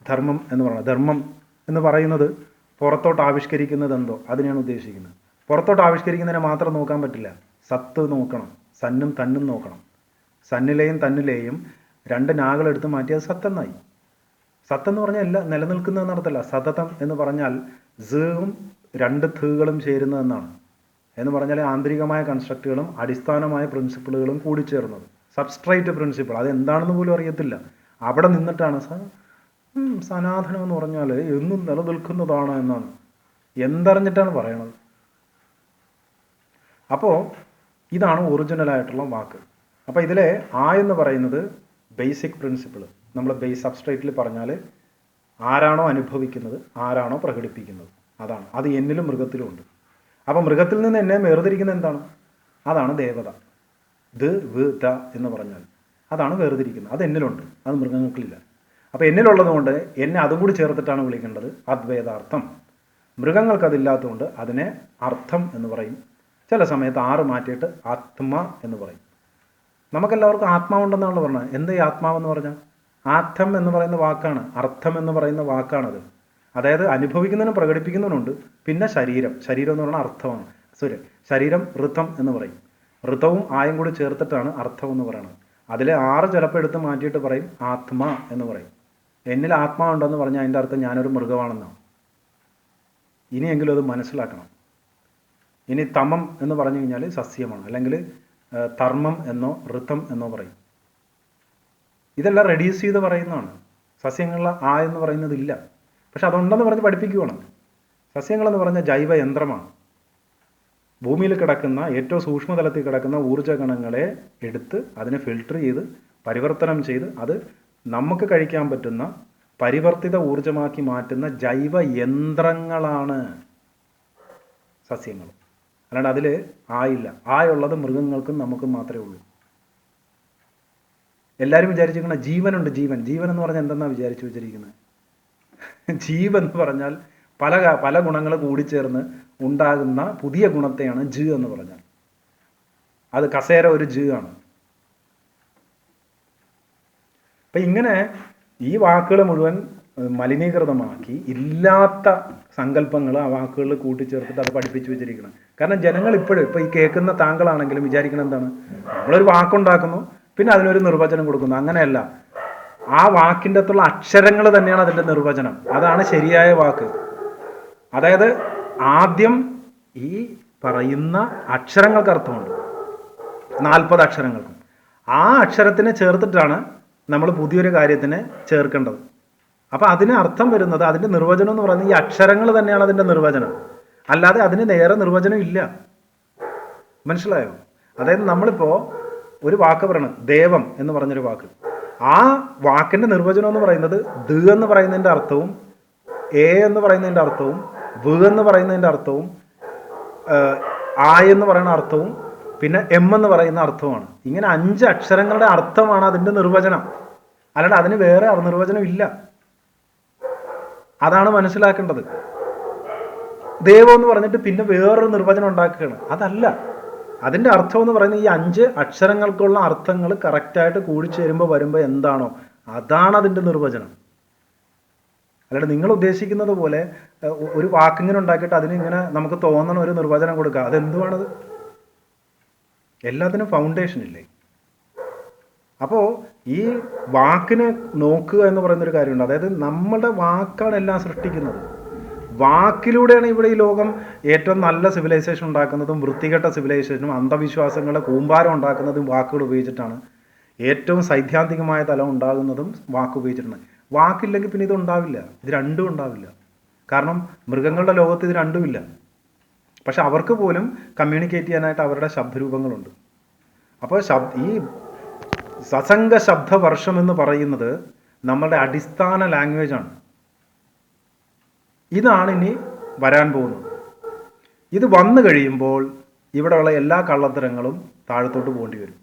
Speaker 1: ധർമ്മം എന്ന് പറയുന്നത്. ധർമ്മം എന്ന് പറയുന്നത് പുറത്തോട്ട് ആവിഷ്കരിക്കുന്നത് എന്തോ അതിനെയാണ് ഉദ്ദേശിക്കുന്നത്. പുറത്തോട്ട് ആവിഷ്കരിക്കുന്നതിനെ മാത്രം നോക്കാൻ പറ്റില്ല, സത്ത് നോക്കണം, സന്നും തന്നും നോക്കണം. സന്നിലെയും തന്നിലെയും 2 നാകളെടുത്ത് മാറ്റിയത് സത്തെന്നായി. സത്തെന്ന് പറഞ്ഞാൽ എല്ലാം നിലനിൽക്കുന്നതെന്ന് അർത്ഥമല്ല. സതതം എന്ന് പറഞ്ഞാൽ സും 2 ഥുകളും ചേരുന്നതെന്നാണ്. എന്ന് പറഞ്ഞാൽ ആന്തരികമായ കൺസ്ട്രക്റ്റുകളും അടിസ്ഥാനമായ പ്രിൻസിപ്പിളുകളും കൂടിച്ചേർന്നത്. സബ്സ്ട്രേറ്റ് പ്രിൻസിപ്പിൾ അതെന്താണെന്ന് പോലും അറിയത്തില്ല. അവിടെ നിന്നിട്ടാണ് സനാതനം എന്ന് പറഞ്ഞാൽ എന്നും നിലനിൽക്കുന്നതാണ് എന്നാണ്. എന്തറിഞ്ഞിട്ടാണ് പറയണത്? അപ്പോൾ ഇതാണ് ഒറിജിനലായിട്ടുള്ള വാക്ക്. അപ്പോൾ ഇതിലെ എന്ന് പറയുന്നത് ബേസിക് പ്രിൻസിപ്പിൾ. നമ്മൾ സബ്സ്ട്രേറ്റിൽ പറഞ്ഞാൽ ആരാണോ അനുഭവിക്കുന്നത്, ആരാണോ പ്രകടിപ്പിക്കുന്നത്, അതാണ്. അത് എന്നിലും മൃഗത്തിലും ഉണ്ട്. അപ്പോൾ മൃഗത്തിൽ നിന്ന് എന്നെ വേർതിരിക്കുന്നത് എന്താണ്? അതാണ് ദേവത. ദ എന്ന് പറഞ്ഞാൽ അതാണ് വേർതിരിക്കുന്നത്. അത് എന്നിലുണ്ട്, അത് മൃഗങ്ങൾക്കില്ല. അപ്പോൾ എന്നിലുള്ളത് കൊണ്ട് എന്നെ അതും കൂടി ചേർത്തിട്ടാണ് വിളിക്കേണ്ടത് അദ്വൈതാർത്ഥം. മൃഗങ്ങൾക്കതില്ലാത്തതുകൊണ്ട് അതിനെ അർത്ഥം എന്ന് പറയും. ചില സമയത്ത് 6 മാറ്റിയിട്ട് ആത്മ എന്ന് പറയും. നമുക്കെല്ലാവർക്കും ആത്മാവുണ്ടെന്നാണ് പറഞ്ഞത്. എന്താ ഈ ആത്മാവെന്ന് പറഞ്ഞാൽ? ആത്മം എന്ന് പറയുന്ന വാക്കാണ്, അർത്ഥം എന്ന് പറയുന്ന വാക്കാണത്. അതായത് അനുഭവിക്കുന്നതിനും പ്രകടിപ്പിക്കുന്നതിനുണ്ട്. പിന്നെ ശരീരം എന്ന് പറഞ്ഞാൽ അർത്ഥമാണ്. ശരീരം ഋതം എന്ന് പറയും. ഋതവും ആയും കൂടി ചേർത്തിട്ടാണ് അർത്ഥം എന്ന് പറയുന്നത്. അതിലെ 6 ചിലപ്പോൾ എടുത്ത് മാറ്റിയിട്ട് പറയും ആത്മ എന്ന് പറയും. എന്നിൽ ആത്മാവുണ്ടെന്ന് പറഞ്ഞാൽ അതിൻ്റെ അർത്ഥം ഞാനൊരു മൃഗമാണെന്നാണ്. ഇനിയെങ്കിലും അത് മനസ്സിലാക്കണം. ഇനി തമം എന്ന് പറഞ്ഞു കഴിഞ്ഞാൽ സസ്യമാണ്, അല്ലെങ്കിൽ ധർമ്മം എന്നോ ഋതം എന്നോ പറയും. ഇതെല്ലാം റെഡ്യൂസ് ചെയ്ത് പറയുന്നതാണ്. സസ്യങ്ങളിൽ ആ എന്ന് പറയുന്നതില്ല, പക്ഷെ അതുണ്ടെന്ന് പറഞ്ഞ് പഠിപ്പിക്കുകയാണ്. സസ്യങ്ങളെന്ന് പറഞ്ഞാൽ ജൈവ യന്ത്രമാണ്. ഭൂമിയിൽ കിടക്കുന്ന ഏറ്റവും സൂക്ഷ്മതലത്തിൽ കിടക്കുന്ന ഊർജ്ജകണങ്ങളെ എടുത്ത് അതിനെ ഫിൽട്ടർ ചെയ്ത് പരിവർത്തനം ചെയ്ത് അത് നമുക്ക് കഴിക്കാൻ പറ്റുന്ന പരിവർത്തിത ഊർജ്ജമാക്കി മാറ്റുന്ന ജൈവ യന്ത്രങ്ങളാണ് സസ്യങ്ങൾ. അല്ലാണ്ട് അതിൽ ആയില്ല. ആയുള്ളത് മൃഗങ്ങൾക്കും നമുക്കും മാത്രമേ ഉള്ളൂ. എല്ലാവരും വിചാരിച്ചിരിക്കുന്ന ജീവനുണ്ട്. ജീവൻ എന്ന് പറഞ്ഞാൽ എന്തെന്നാണ് വിചാരിച്ചു വെച്ചിരിക്കുന്നത്? ജീവൻ എന്ന് പറഞ്ഞാൽ പല ഗുണങ്ങൾ കൂടിച്ചേർന്ന് ഉണ്ടാകുന്ന പുതിയ ഗുണത്തെയാണ് ജ് എന്ന് പറഞ്ഞാൽ. അത് കസേര ഒരു ജ് ആണ്. അപ്പം ഇങ്ങനെ ഈ വാക്കുകൾ മുഴുവൻ മലിനീകൃതമാക്കി ഇല്ലാത്ത സങ്കല്പങ്ങൾ ആ വാക്കുകളിൽ കൂട്ടിച്ചേർത്തിട്ട് അത് പഠിപ്പിച്ചു വെച്ചിരിക്കണം. കാരണം ജനങ്ങൾ ഇപ്പോൾ ഈ കേൾക്കുന്ന താങ്കളാണെങ്കിലും വിചാരിക്കണം എന്താണ്, നമ്മളൊരു വാക്കുണ്ടാക്കുന്നു പിന്നെ അതിനൊരു നിർവചനം കൊടുക്കുന്നു. അങ്ങനെയല്ല, ആ വാക്കിൻ്റെ അകത്തുള്ള അക്ഷരങ്ങൾ തന്നെയാണ് അതിൻ്റെ നിർവചനം. അതാണ് ശരിയായ വാക്ക്. അതായത് ആദ്യം ഈ പറയുന്ന അക്ഷരങ്ങൾക്ക് അർത്ഥമുണ്ട്, 40 അക്ഷരങ്ങൾക്കും. ആ അക്ഷരത്തിനെ ചേർത്തിട്ടാണ് നമ്മൾ പുതിയൊരു കാര്യത്തിനെ ചേർക്കേണ്ടത്. അപ്പം അതിന് അർത്ഥം വരുന്നത്, അതിൻ്റെ നിർവചനം എന്ന് പറയുന്നത് ഈ അക്ഷരങ്ങൾ തന്നെയാണ് അതിൻ്റെ നിർവചനം. അല്ലാതെ അതിന് നേരെ നിർവചനം ഇല്ല. മനസ്സിലായോ? അതായത് നമ്മളിപ്പോൾ ഒരു വാക്ക് പറയണം, ദേവം എന്ന് പറഞ്ഞൊരു വാക്ക്. ആ വാക്കിൻ്റെ നിർവചനം എന്ന് പറയുന്നത് ദ് എന്ന് പറയുന്നതിൻ്റെ അർത്ഥവും എ എന്ന് പറയുന്നതിൻ്റെ അർത്ഥവും വ് എന്ന് പറയുന്നതിൻ്റെ അർത്ഥവും ആ എന്ന് പറയുന്ന അർത്ഥവും പിന്നെ എം എന്ന് പറയുന്ന അർത്ഥവുമാണ്. ഇങ്ങനെ 5 അക്ഷരങ്ങളുടെ അർത്ഥമാണ് അതിൻ്റെ നിർവചനം. അല്ലാണ്ട് അതിന് വേറെ നിർവചനം ഇല്ല. അതാണ് മനസ്സിലാക്കേണ്ടത്. ദൈവം എന്ന് പറഞ്ഞിട്ട് പിന്നെ വേറൊരു നിർവചനം ഉണ്ടാക്കുകയാണ്. അതല്ല. അതിൻ്റെ അർത്ഥം എന്ന് പറയുന്നത് ഈ 5 അക്ഷരങ്ങൾക്കുള്ള അർത്ഥങ്ങൾ കറക്റ്റായിട്ട് വരുമ്പോൾ എന്താണോ അതാണ് അതിൻ്റെ നിർവചനം. അല്ലാണ്ട് നിങ്ങൾ ഉദ്ദേശിക്കുന്നത് പോലെ ഒരു വാക്കിങ്ങനെ ഉണ്ടാക്കിയിട്ട് അതിനിങ്ങനെ നമുക്ക് തോന്നണ ഒരു നിർവചനം കൊടുക്കുക, അതെന്തുവാണത്? എല്ലാത്തിനും ഫൗണ്ടേഷൻ ഇല്ലേ? അപ്പോൾ ഈ വാക്കിനെ നോക്കുക എന്ന് പറയുന്നൊരു കാര്യമുണ്ട്. അതായത് നമ്മളുടെ വാക്കാണ് എല്ലാം സൃഷ്ടിക്കുന്നത്. വാക്കിലൂടെയാണ് ഇവിടെ ഈ ലോകം ഏറ്റവും നല്ല സിവിലൈസേഷൻ ഉണ്ടാക്കുന്നതും വൃത്തികെട്ട സിവിലൈസേഷനും അന്ധവിശ്വാസങ്ങളുടെ കൂമ്പാരം ഉണ്ടാക്കുന്നതും വാക്കുകൾ ഉപയോഗിച്ചിട്ടാണ്. ഏറ്റവും സൈദ്ധാന്തികമായ തലം ഉണ്ടാകുന്നതും വാക്ക് ഉപയോഗിച്ചിട്ടാണ്. വാക്കില്ലെങ്കിൽ പിന്നെ ഇതുണ്ടാവില്ല. ഇത് രണ്ടും ഉണ്ടാവില്ല. കാരണം മൃഗങ്ങളുടെ ലോകത്ത് ഇത് രണ്ടുമില്ല. പക്ഷെ അവർക്ക് പോലും കമ്മ്യൂണിക്കേറ്റ് ചെയ്യാനായിട്ട് അവരുടെ ശബ്ദരൂപങ്ങളുണ്ട്. അപ്പോൾ ഈ സസംഗ ശബ്ദവർഷം എന്ന് പറയുന്നത് നമ്മളുടെ അടിസ്ഥാന ലാംഗ്വേജാണ്. ഇതാണ് ഇനി വരാൻ പോകുന്നത്. ഇത് വന്നു കഴിയുമ്പോൾ ഇവിടെയുള്ള എല്ലാ കള്ളത്തരങ്ങളും താഴത്തോട്ട് പോകേണ്ടി വരും.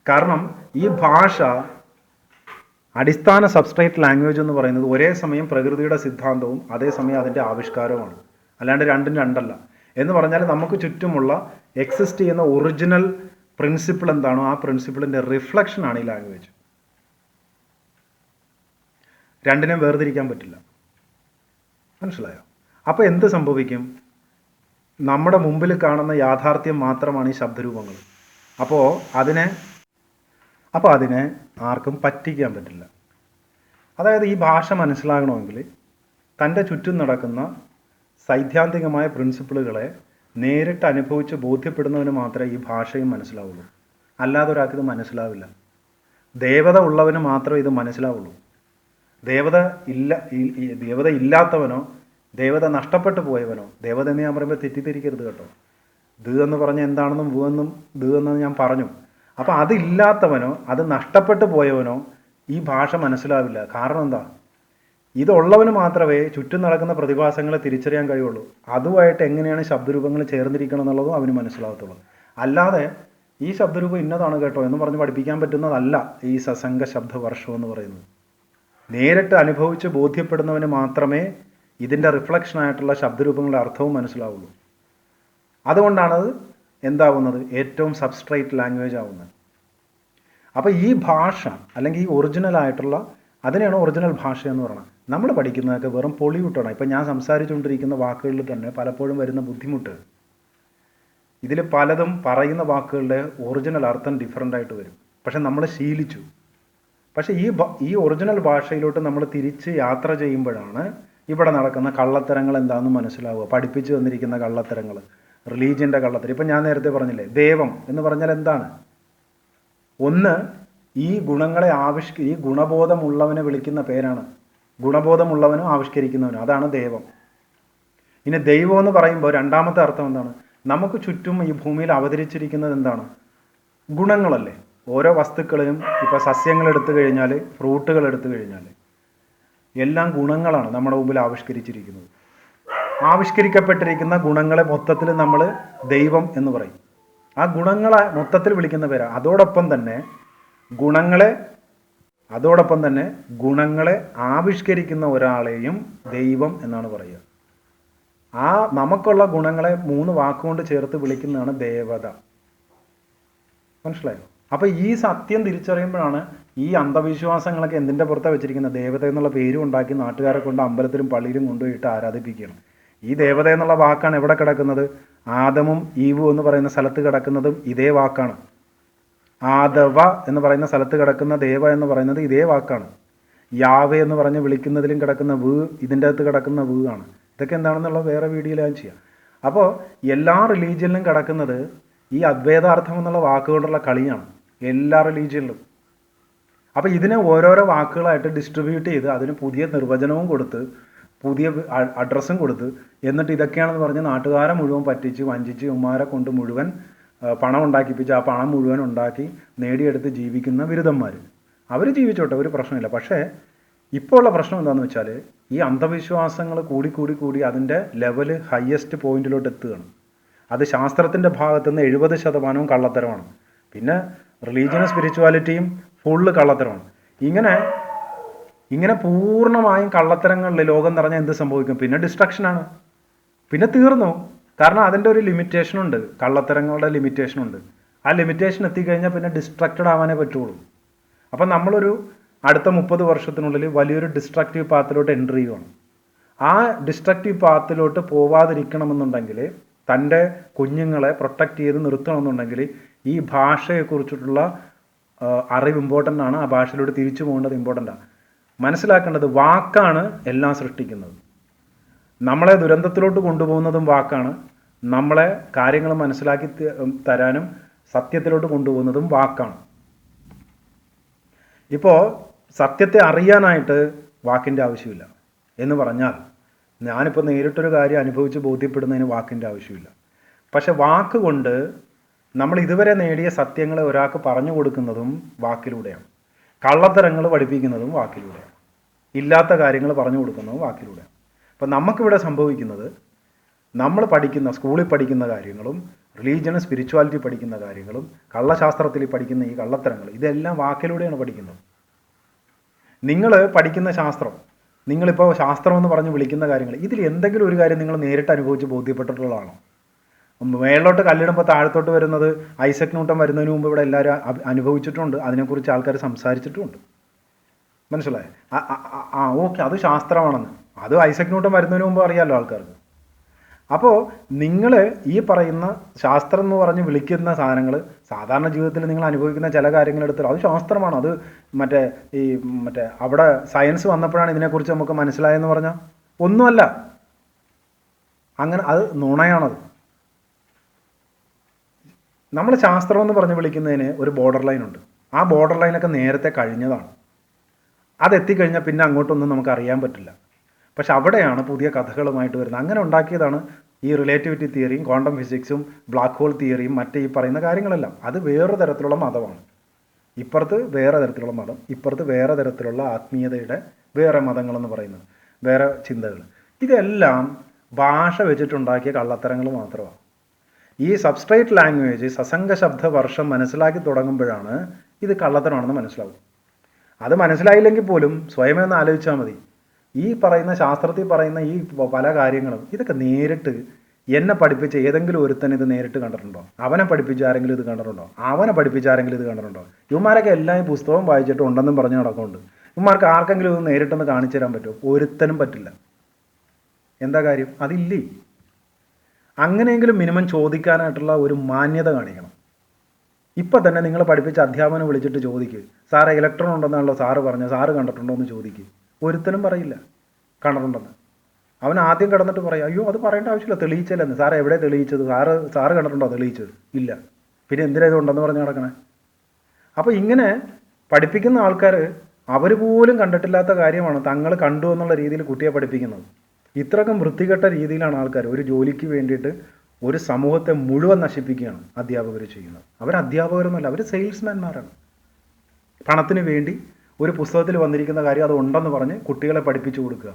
Speaker 1: കാരണം ഈ ഭാഷ അടിസ്ഥാന സബ്സ്ട്രേറ്റ് ലാംഗ്വേജ് എന്ന് പറയുന്നത് ഒരേ സമയം പ്രകൃതിയുടെ സിദ്ധാന്തവും അതേസമയം അതിൻ്റെ ആവിഷ്കാരവുമാണ്. അല്ലാണ്ട് രണ്ടും രണ്ടല്ല. എന്ന് പറഞ്ഞാൽ നമുക്ക് ചുറ്റുമുള്ള എക്സിസ്റ്റ് ചെയ്യുന്ന ഒറിജിനൽ പ്രിൻസിപ്പിൾ എന്താണോ ആ പ്രിൻസിപ്പിളിൻ്റെ റിഫ്ലക്ഷനാണ് ഈ ലാംഗ്വേജ്. രണ്ടിനെയും വേർതിരിക്കാൻ പറ്റില്ല. മനസ്സിലായോ? അപ്പോൾ എന്ത് സംഭവിക്കും? നമ്മുടെ മുമ്പിൽ കാണുന്ന യാഥാർത്ഥ്യം മാത്രമാണ് ഈ ശബ്ദരൂപങ്ങൾ. അപ്പോൾ അതിനെ ആർക്കും പറ്റിക്കാൻ പറ്റില്ല. അതായത് ഈ ഭാഷ മനസ്സിലാകണമെങ്കിൽ തൻ്റെ ചുറ്റും നടക്കുന്ന സൈദ്ധാന്തികമായ പ്രിൻസിപ്പിളുകളെ നേരിട്ട് അനുഭവിച്ച് ബോധ്യപ്പെടുന്നവന് മാത്രമേ ഈ ഭാഷയും മനസ്സിലാവുള്ളൂ. അല്ലാതെ ഒരാൾക്കിത് മനസ്സിലാവില്ല. ദേവത ഉള്ളവന് മാത്രമേ ഇത് മനസ്സിലാവുള്ളൂ. ദേവത ഇല്ലാത്തവനോ ദേവത നഷ്ടപ്പെട്ടു പോയവനോ, ദേവത എന്ന് ഞാൻ പറയുമ്പോൾ തെറ്റിദ്ധരിക്കരുത് കേട്ടോ. ദ് എന്ന് പറഞ്ഞാൽ എന്താണെന്നും വു എന്നും ദ് എന്നും ഞാൻ പറഞ്ഞു. അപ്പോൾ അതില്ലാത്തവനോ അത് നഷ്ടപ്പെട്ടു പോയവനോ ഈ ഭാഷ മനസ്സിലാവില്ല. കാരണം എന്താ? ഇതുള്ളവന് മാത്രമേ ചുറ്റും നടക്കുന്ന പ്രതിഭാസങ്ങളെ തിരിച്ചറിയാൻ കഴിയുള്ളൂ. അതുമായിട്ട് എങ്ങനെയാണ് ശബ്ദരൂപങ്ങൾ ചേർന്നിരിക്കണം എന്നുള്ളതും അവന് മനസ്സിലാകത്തുള്ളൂ. അല്ലാതെ ഈ ശബ്ദരൂപം ഇന്നതാണ് കേട്ടോ എന്ന് പറഞ്ഞ് പഠിപ്പിക്കാൻ പറ്റുന്നതല്ല ഈ സസംഗ ശബ്ദവർഷം എന്ന് പറയുന്നത്. നേരിട്ട് അനുഭവിച്ച് ബോധ്യപ്പെടുന്നവന് മാത്രമേ ഇതിൻ്റെ റിഫ്ലക്ഷനായിട്ടുള്ള ശബ്ദരൂപങ്ങളുടെ അർത്ഥവും മനസ്സിലാവുള്ളൂ. അതുകൊണ്ടാണത് എന്താവുന്നത്, ഏറ്റവും സബ്സ്ട്രേറ്റ് ലാംഗ്വേജ് ആവുന്നത്. അപ്പോൾ ഈ ഭാഷ അല്ലെങ്കിൽ ഈ ഒറിജിനലായിട്ടുള്ള, അതിനെയാണ് ഒറിജിനൽ ഭാഷ എന്ന് പറയുന്നത്. നമ്മൾ പഠിക്കുന്നതൊക്കെ വെറും പൊളിയൂട്ടാണ്. ഇപ്പം ഞാൻ സംസാരിച്ചുകൊണ്ടിരിക്കുന്ന വാക്കുകളിൽ തന്നെ പലപ്പോഴും വരുന്ന ബുദ്ധിമുട്ട്, ഇതിൽ പലതും പറയുന്ന വാക്കുകളുടെ ഒറിജിനൽ അർത്ഥം ഡിഫറൻ്റ് ആയിട്ട് വരും. പക്ഷെ നമ്മൾ ശീലിച്ചു. പക്ഷേ ഈ ഒറിജിനൽ ഭാഷയിലോട്ട് നമ്മൾ തിരിച്ച് യാത്ര ചെയ്യുമ്പോഴാണ് ഇവിടെ നടക്കുന്ന കള്ളത്തരങ്ങൾ എന്താണെന്ന് മനസ്സിലാവുക. പഠിപ്പിച്ചു തന്നിരിക്കുന്ന കള്ളത്തരങ്ങൾ, റിലീജിയൻ്റെ കള്ളത്തരം. ഇപ്പം ഞാൻ നേരത്തെ പറഞ്ഞില്ലേ, ദൈവം എന്ന് പറഞ്ഞാൽ എന്താണ്? ഒന്ന്, ഈ ഗുണങ്ങളെ ഈ ഗുണബോധമുള്ളവനെ വിളിക്കുന്ന പേരാണ്. ഗുണബോധമുള്ളവനും ആവിഷ്കരിക്കുന്നവനും, അതാണ് ദൈവം. ഇനി ദൈവം എന്ന് പറയുമ്പോൾ രണ്ടാമത്തെ അർത്ഥം എന്താണ്? നമുക്ക് ചുറ്റും ഈ ഭൂമിയിൽ അവതരിച്ചിരിക്കുന്നത് എന്താണ്? ഗുണങ്ങളല്ലേ. ഓരോ വസ്തുക്കളിലും, ഇപ്പോൾ സസ്യങ്ങൾ എടുത്തു കഴിഞ്ഞാൽ, ഫ്രൂട്ടുകൾ എടുത്തു കഴിഞ്ഞാൽ എല്ലാം ഗുണങ്ങളാണ് നമ്മുടെ മുമ്പിൽ ആവിഷ്കരിച്ചിരിക്കുന്നത്. ആവിഷ്കരിക്കപ്പെട്ടിരിക്കുന്ന ഗുണങ്ങളെ മൊത്തത്തിൽ നമ്മൾ ദൈവം എന്ന് പറയും. ആ ഗുണങ്ങളെ മൊത്തത്തിൽ വിളിക്കുന്ന പേരാണ്. അതോടൊപ്പം തന്നെ ഗുണങ്ങളെ ആവിഷ്കരിക്കുന്ന ഒരാളെയും ദൈവം എന്നാണ് പറയുക. ആ നമുക്കുള്ള ഗുണങ്ങളെ 3 വാക്കുകൊണ്ട് ചേർത്ത് വിളിക്കുന്നതാണ് ദേവത. മനസ്സിലായോ? അപ്പോൾ ഈ സത്യം തിരിച്ചറിയുമ്പോഴാണ് ഈ അന്ധവിശ്വാസങ്ങളൊക്കെ എന്തിൻ്റെ പുറത്താണ് വെച്ചിരിക്കുന്നത്? ദേവത എന്നുള്ള പേരും ഉണ്ടാക്കി നാട്ടുകാരെ കൊണ്ട് അമ്പലത്തിലും പള്ളിയിലും കൊണ്ടുപോയിട്ട് ആരാധിപ്പിക്കുകയാണ്. ഈ ദേവത എന്നുള്ള വാക്കാണ് എവിടെ കിടക്കുന്നത്? ആദമും ഈവും എന്ന് പറയുന്ന സ്ഥലത്ത് കിടക്കുന്നതും ഇതേ വാക്കാണ്. ആദവ എന്ന് പറയുന്ന സ്ഥലത്ത് കിടക്കുന്ന ദേവ എന്ന് പറയുന്നത് ഇതേ വാക്കാണ്. യാവ എന്ന് പറഞ്ഞ് വിളിക്കുന്നതിലും കിടക്കുന്ന വ്, ഇതിൻ്റെ അകത്ത് കിടക്കുന്ന വ് ആണ്. ഇതൊക്കെ എന്താണെന്നുള്ള വേറെ വീഡിയോയിൽ ഞാൻ ചെയ്യാം. അപ്പോൾ എല്ലാ റിലീജിയനിലും കിടക്കുന്നത് ഈ അദ്വൈതാർത്ഥം എന്നുള്ള വാക്കുകൊണ്ടുള്ള കളിയാണ്, എല്ലാ റിലീജിയനിലും. അപ്പോൾ ഇതിനെ ഓരോരോ വാക്കുകളായിട്ട് ഡിസ്ട്രിബ്യൂട്ട് ചെയ്ത് അതിന് പുതിയ നിർവചനവും കൊടുത്ത് പുതിയ അഡ്രസ്സും കൊടുത്ത് എന്നിട്ട് ഇതൊക്കെയാണെന്ന് പറഞ്ഞ് നാട്ടുകാരെ മുഴുവൻ പറ്റിച്ച് വഞ്ചിച്ച് ഉമ്മാരെ കൊണ്ട് മുഴുവൻ പണം ഉണ്ടാക്കിപ്പിച്ച് ആ പണം മുഴുവൻ ഉണ്ടാക്കി നേടിയെടുത്ത് ജീവിക്കുന്ന ബിരുദന്മാർ. അവർ ജീവിച്ചോട്ടെ, ഒരു പ്രശ്നമില്ല. പക്ഷേ ഇപ്പോൾ ഉള്ള പ്രശ്നം എന്താണെന്ന് വെച്ചാൽ ഈ അന്ധവിശ്വാസങ്ങൾ കൂടി അതിൻ്റെ ലെവല് ഹയസ്റ്റ് പോയിന്റിലോട്ട് എത്തുകയാണ്. അത് ശാസ്ത്രത്തിൻ്റെ ഭാഗത്തുനിന്ന് 70% കള്ളത്തരമാണ്. പിന്നെ റിലീജിയനും സ്പിരിച്വാലിറ്റിയും ഫുള്ള് കള്ളത്തരമാണ്. ഇങ്ങനെ പൂർണ്ണമായും കള്ളത്തരങ്ങളിൽ ലോകം നിറഞ്ഞാൽ എന്ത് സംഭവിക്കും? പിന്നെ ഡിസ്ട്രക്ഷനാണ്. പിന്നെ തീർന്നു. കാരണം അതിൻ്റെ ഒരു ലിമിറ്റേഷനുണ്ട്, കള്ളത്തരങ്ങളുടെ ലിമിറ്റേഷനുണ്ട്. ആ ലിമിറ്റേഷൻ എത്തിക്കഴിഞ്ഞാൽ പിന്നെ ഡിസ്ട്രക്റ്റഡ് ആവാനേ പറ്റുള്ളൂ. അപ്പം നമ്മളൊരു അടുത്ത 30 വർഷത്തിനുള്ളിൽ വലിയൊരു ഡിസ്ട്രക്റ്റീവ് പാത്തിലോട്ട് എൻ്റർ ചെയ്യുകയാണ്. ആ ഡിസ്ട്രക്റ്റീവ് പാത്തിലോട്ട് പോവാതിരിക്കണമെന്നുണ്ടെങ്കിൽ, തൻ്റെ കുഞ്ഞുങ്ങളെ പ്രൊട്ടക്റ്റ് ചെയ്ത് നിർത്തണമെന്നുണ്ടെങ്കിൽ ഈ ഭാഷയെക്കുറിച്ചിട്ടുള്ള അറിവ് ഇമ്പോർട്ടൻ്റ് ആണ്. ആ ഭാഷയിലൂടെ തിരിച്ചു പോകേണ്ടത് ഇമ്പോർട്ടൻ്റ് ആണ്. മനസ്സിലാക്കേണ്ടത് വാക്കാണ് എല്ലാം സൃഷ്ടിക്കുന്നത്. നമ്മളെ ദുരന്തത്തിലോട്ട് കൊണ്ടുപോകുന്നതും വാക്കാണ്. നമ്മളെ കാര്യങ്ങൾ മനസ്സിലാക്കി തരാനും സത്യത്തിലോട്ട് കൊണ്ടുപോകുന്നതും വാക്കാണ്. ഇപ്പോൾ സത്യത്തെ അറിയാനായിട്ട് വാക്കിൻ്റെ ആവശ്യമില്ല എന്ന് പറഞ്ഞാൽ, ഞാനിപ്പോൾ നേരിട്ടൊരു കാര്യം അനുഭവിച്ച് ബോധ്യപ്പെടുന്നതിന് വാക്കിൻ്റെ ആവശ്യമില്ല. പക്ഷെ വാക്കുകൊണ്ട് നമ്മൾ ഇതുവരെ നേടിയ സത്യങ്ങളെ ഒരാൾക്ക് പറഞ്ഞു കൊടുക്കുന്നതും വാക്കിലൂടെയാണ്. കള്ളത്തരങ്ങൾ പഠിപ്പിക്കുന്നതും വാക്കിലൂടെയാണ്. ഇല്ലാത്ത കാര്യങ്ങൾ പറഞ്ഞു കൊടുക്കുന്നതും വാക്കിലൂടെയാണ്. അപ്പം നമുക്കിവിടെ സംഭവിക്കുന്നത്, നമ്മൾ പഠിക്കുന്ന സ്കൂളിൽ പഠിക്കുന്ന കാര്യങ്ങളും റിലീജിയനും സ്പിരിച്വാലിറ്റി പഠിക്കുന്ന കാര്യങ്ങളും കള്ളശാസ്ത്രത്തിൽ പഠിക്കുന്ന ഈ കള്ളത്തരങ്ങൾ, ഇതെല്ലാം വാക്കിലൂടെയാണ് പഠിക്കുന്നത്. നിങ്ങൾ പഠിക്കുന്ന ശാസ്ത്രം, നിങ്ങളിപ്പോൾ ശാസ്ത്രം എന്ന് പറഞ്ഞ് വിളിക്കുന്ന കാര്യങ്ങൾ, ഇതിൽ എന്തെങ്കിലും ഒരു കാര്യം നിങ്ങൾ നേരിട്ട് അനുഭവിച്ച് ബോധ്യപ്പെട്ടിട്ടുള്ളതാണോ? മേളിലോട്ട് കല്ലിടുമ്പോൾ താഴത്തോട്ട് വരുന്നത് ഐസക് ന്യൂട്ടൺ വരുന്നതിന് മുമ്പ് ഇവിടെ എല്ലാവരും അനുഭവിച്ചിട്ടുണ്ട്. അതിനെക്കുറിച്ച് ആൾക്കാർ സംസാരിച്ചിട്ടുമുണ്ട്. മനസ്സിലായോ? ഓക്കെ, അത് ശാസ്ത്രമാണെന്ന് അത് ഐസക് ന്യൂട്ടൺ വരുന്നതിന് മുമ്പ് അറിയാമല്ലോ ആൾക്കാർക്ക്. അപ്പോൾ നിങ്ങൾ ഈ പറയുന്ന ശാസ്ത്രം എന്ന് പറഞ്ഞ് വിളിക്കുന്ന സാധനങ്ങൾ സാധാരണ ജീവിതത്തിൽ നിങ്ങൾ അനുഭവിക്കുന്ന ചില കാര്യങ്ങളെടുത്താൽ അത് ശാസ്ത്രമാണ്. അത് മറ്റേ അവിടെ സയൻസ് വന്നപ്പോഴാണ് ഇതിനെക്കുറിച്ച് നമുക്ക് മനസ്സിലായെന്ന് പറഞ്ഞാൽ ഒന്നുമല്ല. അങ്ങനെ അത് നുണയാണത്. നമ്മൾ ശാസ്ത്രം എന്ന് പറഞ്ഞ് വിളിക്കുന്നതിന് ഒരു ബോർഡർ ലൈൻ ഉണ്ട്. ആ ബോർഡർ ലൈനൊക്കെ നേരത്തെ കഴിഞ്ഞതാണ്. അതെത്തിക്കഴിഞ്ഞാൽ പിന്നെ അങ്ങോട്ടൊന്നും നമുക്ക് അറിയാൻ പറ്റില്ല. പക്ഷെ അവിടെയാണ് പുതിയ കഥകളുമായിട്ട് വരുന്നത്. അങ്ങനെ ഉണ്ടാക്കിയതാണ് ഈ റിലേറ്റിവിറ്റി തിയറിയും ക്വാണ്ടം ഫിസിക്സും ബ്ലാക്ക് ഹോൾ തിയറിയും മറ്റേ ഈ പറയുന്ന കാര്യങ്ങളെല്ലാം. അത് വേറെ തരത്തിലുള്ള മതമാണ്. ഇപ്പുറത്ത് വേറെ തരത്തിലുള്ള മതം, ഇപ്പുറത്ത് വേറെ തരത്തിലുള്ള ആത്മീയതയുടെ വേറെ മതങ്ങളെന്ന് പറയുന്നത്, വേറെ ചിന്തകൾ. ഇതെല്ലാം ഭാഷ വെച്ചിട്ടുണ്ടാക്കിയ കള്ളത്തരങ്ങൾ മാത്രമാണ്. ഈ സബ്സ്ട്രേറ്റ് ലാംഗ്വേജ് സസംഗ ശബ്ദ വർഷം മനസ്സിലാക്കി തുടങ്ങുമ്പോഴാണ് ഇത് കള്ളത്തരമാണെന്ന് മനസ്സിലാവും. അത് മനസ്സിലായില്ലെങ്കിൽ പോലും സ്വയമേ ഒന്ന് ആലോചിച്ചാൽ മതി. ഈ പറയുന്ന ശാസ്ത്രത്തിൽ പറയുന്ന ഈ പല കാര്യങ്ങളും ഇതൊക്കെ നേരിട്ട് എന്നെ പഠിപ്പിച്ച ഏതെങ്കിലും ഒരുത്തൻ ഇത് നേരിട്ട് കണ്ടിട്ടുണ്ടോ? അവനെ പഠിപ്പിച്ച ആരെങ്കിലും ഇത് കണ്ടിട്ടുണ്ടോ? അവനെ പഠിപ്പിച്ച ആരെങ്കിലും ഇത് കണ്ടിട്ടുണ്ടോ? ഇവന്മാരൊക്കെ എല്ലാം ഈ പുസ്തകം വായിച്ചിട്ട് ഉണ്ടെന്നും പറഞ്ഞ് നടക്കുന്നുണ്ട്. ഇവന്മാർക്ക് ആർക്കെങ്കിലും ഇത് നേരിട്ടൊന്ന് കാണിച്ചു തരാൻ പറ്റുമോ? ഒരുത്തനും പറ്റില്ല. എന്താ കാര്യം? അതില്ലേ. അങ്ങനെയെങ്കിലും മിനിമം ചോദിക്കാനായിട്ടുള്ള ഒരു മാന്യത കാണിക്കണം. ഇപ്പം തന്നെ നിങ്ങൾ പഠിപ്പിച്ച അധ്യാപനം വിളിച്ചിട്ട് ചോദിക്കുക, സാറേ ഇലക്ട്രോൺ ഉണ്ടെന്നാണല്ലോ സാറ് പറഞ്ഞത്, സാറ് കണ്ടിട്ടുണ്ടോ എന്ന് ചോദിക്കുക. ഒരുത്തനും പറയില്ല കണ്ടിട്ടുണ്ടെന്ന്. അവൻ ആദ്യം കിടന്നിട്ട് പറയാം, അയ്യോ അത് പറയേണ്ട ആവശ്യമില്ല, തെളിയിച്ചില്ലെന്ന്. സാറ് എവിടെ തെളിയിച്ചത്? സാറ് കണ്ടിട്ടുണ്ടോ തെളിയിച്ചത്? ഇല്ല. പിന്നെ എന്തിനാ ഇത് ഉണ്ടെന്ന് പറഞ്ഞ് നടക്കണേ? അപ്പോൾ ഇങ്ങനെ പഠിപ്പിക്കുന്ന ആൾക്കാർ അവർ പോലും കണ്ടിട്ടില്ലാത്ത കാര്യമാണ് തങ്ങൾ കണ്ടു എന്നുള്ള രീതിയിൽ കുട്ടിയെ പഠിപ്പിക്കുന്നത്. ഇത്രക്കും വൃത്തികെട്ട രീതിയിലാണ് ആൾക്കാർ ഒരു ജോലിക്ക് വേണ്ടിയിട്ട് ഒരു സമൂഹത്തെ മുഴുവൻ നശിപ്പിക്കുകയാണ് അധ്യാപകർ ചെയ്യുന്നത്. അവർ അധ്യാപകരൊന്നുമല്ല, അവർ സെയിൽസ്മാൻമാരാണ്. പണത്തിന് വേണ്ടി ഒരു പുസ്തകത്തിൽ വന്നിരിക്കുന്ന കാര്യം അത് ഉണ്ടെന്ന് പറഞ്ഞ് കുട്ടികളെ പഠിപ്പിച്ചു കൊടുക്കുക.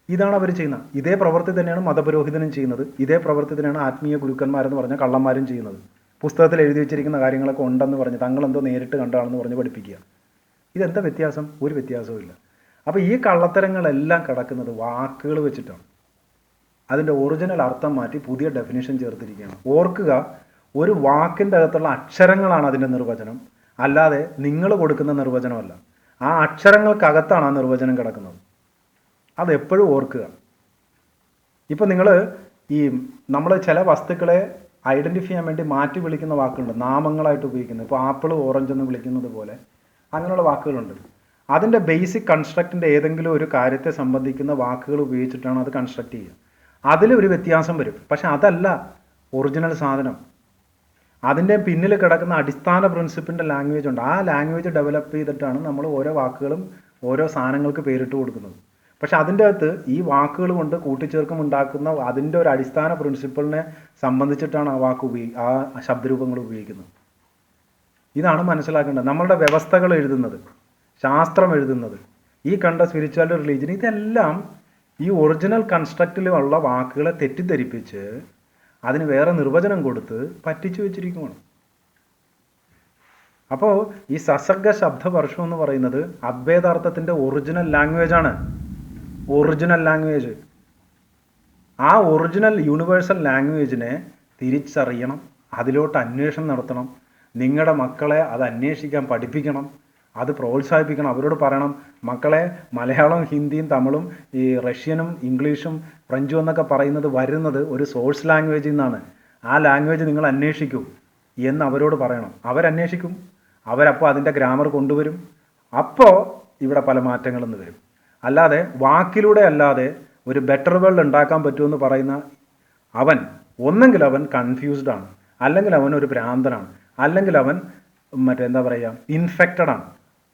Speaker 1: ഇതാണ് അവർ ചെയ്യുന്നത്. ഇതേ പ്രവൃത്തി തന്നെയാണ് മതപുരോഹിതനും ചെയ്യുന്നത്. ഇതേ പ്രവൃത്തി തന്നെയാണ് ആത്മീയ ഗുരുക്കന്മാരെന്ന് പറഞ്ഞ കള്ളന്മാരും ചെയ്യുന്നത്. പുസ്തകത്തിൽ എഴുതി വെച്ചിരിക്കുന്ന കാര്യങ്ങളൊക്കെ ഉണ്ടെന്ന് പറഞ്ഞ് തങ്ങളെന്തോ നേരിട്ട് കണ്ടാണെന്ന് പറഞ്ഞ് പഠിപ്പിക്കുക. ഇതെന്താ വ്യത്യാസം? ഒരു വ്യത്യാസവും ഇല്ല. അപ്പോൾ ഈ കള്ളത്തരങ്ങളെല്ലാം കിടക്കുന്നത് വാക്കുകൾ വെച്ചിട്ടാണ്. അതിൻ്റെ ഒറിജിനൽ അർത്ഥം മാറ്റി പുതിയ ഡെഫിനിഷൻ ചേർത്തിരിക്കുകയാണ്. ഓർക്കുക, ഒരു വാക്കിൻ്റെ അകത്തുള്ള അക്ഷരങ്ങളാണ് അതിൻ്റെ നിർവചനം, അല്ലാതെ നിങ്ങൾ കൊടുക്കുന്ന നിർവചനമല്ല. ആ അക്ഷരങ്ങൾക്കകത്താണ് ആ നിർവചനം കിടക്കുന്നത്. അതെപ്പോഴും ഓർക്കുക. ഇപ്പം നമ്മൾ ചില വസ്തുക്കളെ ഐഡൻറ്റിഫൈ ചെയ്യാൻ വേണ്ടി മാറ്റി വിളിക്കുന്ന വാക്കുകളുണ്ട്, നാമങ്ങളായിട്ട് ഉപയോഗിക്കുന്നത്. ഇപ്പോൾ ആപ്പിൾ ഓറഞ്ച് എന്ന് വിളിക്കുന്നത് പോലെ അങ്ങനെയുള്ള വാക്കുകളുണ്ട്. അതിൻ്റെ ബേസിക് കൺസ്ട്രക്റ്റിൻ്റെ ഏതെങ്കിലും ഒരു കാര്യത്തെ സംബന്ധിക്കുന്ന വാക്കുകൾ ഉപയോഗിച്ചിട്ടാണ് അത് കൺസ്ട്രക്റ്റ് ചെയ്യുക. അതിലൊരു വ്യത്യാസം വരും, പക്ഷെ അതല്ല ഒറിജിനൽ സാധനം. അതിൻ്റെ പിന്നിൽ കിടക്കുന്ന അടിസ്ഥാന പ്രിൻസിപ്പിൻ്റെ ലാംഗ്വേജ് ഉണ്ട്. ആ ലാംഗ്വേജ് ഡെവലപ്പ് ചെയ്തിട്ടാണ് നമ്മൾ ഓരോ വാക്കുകളും ഓരോ സാധനങ്ങൾക്ക് പേരിട്ട് കൊടുക്കുന്നത്. പക്ഷെ അതിൻ്റെ അകത്ത് ഈ വാക്കുകൾ കൊണ്ട് കൂട്ടിച്ചേർക്കം ഉണ്ടാക്കുന്ന അതിൻ്റെ ഒരു അടിസ്ഥാന പ്രിൻസിപ്പിളിനെ സംബന്ധിച്ചിട്ടാണ് ആ ആ ശബ്ദരൂപങ്ങൾ ഉപയോഗിക്കുന്നത്. ഇതാണ് മനസ്സിലാക്കേണ്ടത്. നമ്മളുടെ വ്യവസ്ഥകൾ എഴുതുന്നത്, ശാസ്ത്രം എഴുതുന്നത്, ഈ കണ്ട സ്പിരിച്വാലിറ്റി, റിലീജിയൻ, ഇതെല്ലാം ഈ ഒറിജിനൽ കൺസ്ട്രക്റ്റിലുള്ള വാക്കുകളെ തെറ്റിദ്ധരിപ്പിച്ച് അതിന് വേറെ നിർവചനം കൊടുത്ത് പറ്റിച്ചു വെച്ചിരിക്കുകയാണ്. അപ്പോൾ ഈ സസർഗ ശബ്ദവർഷം എന്ന് പറയുന്നത് അദ്വൈതാർത്ഥത്തിൻ്റെ ഒറിജിനൽ ലാംഗ്വേജാണ്. Original language. ആ ഒറിജിനൽ യൂണിവേഴ്സൽ ലാംഗ്വേജിനെ തിരിച്ചറിയണം, അതിലോട്ട് അന്വേഷണം നടത്തണം. നിങ്ങളുടെ മക്കളെ അത് അന്വേഷിക്കാൻ പഠിപ്പിക്കണം, അത് പ്രോത്സാഹിപ്പിക്കണം. അവരോട് പറയണം, മക്കളെ മലയാളം, ഹിന്ദിയും തമിഴും ഈ റഷ്യനും ഇംഗ്ലീഷും ഫ്രഞ്ചും എന്നൊക്കെ പറയുന്നത് വരുന്നത് ഒരു സോഴ്സ് ലാംഗ്വേജിൽ നിന്നാണ്. ആ ലാംഗ്വേജ് നിങ്ങൾ അന്വേഷിക്കൂ എന്ന് അവരോട് പറയണം. അവരന്വേഷിക്കും, അവരപ്പോൾ അതിൻ്റെ ഗ്രാമർ കൊണ്ടുവരും. അപ്പോൾ ഇവിടെ പല മാറ്റങ്ങളെന്ന് വരും. അല്ലാതെ വാക്കിലൂടെ അല്ലാതെ ഒരു ബെറ്റർ വേൾഡ് ഉണ്ടാക്കാൻ പറ്റുമെന്ന് പറയുന്ന അവൻ ഒന്നെങ്കിൽ അവൻ കൺഫ്യൂസ്ഡ് ആണ്, അല്ലെങ്കിൽ അവൻ ഒരു ഭ്രാന്തനാണ്, അല്ലെങ്കിൽ അവൻ എന്താ പറയുക, ഇൻഫെക്റ്റഡ് ആണ്.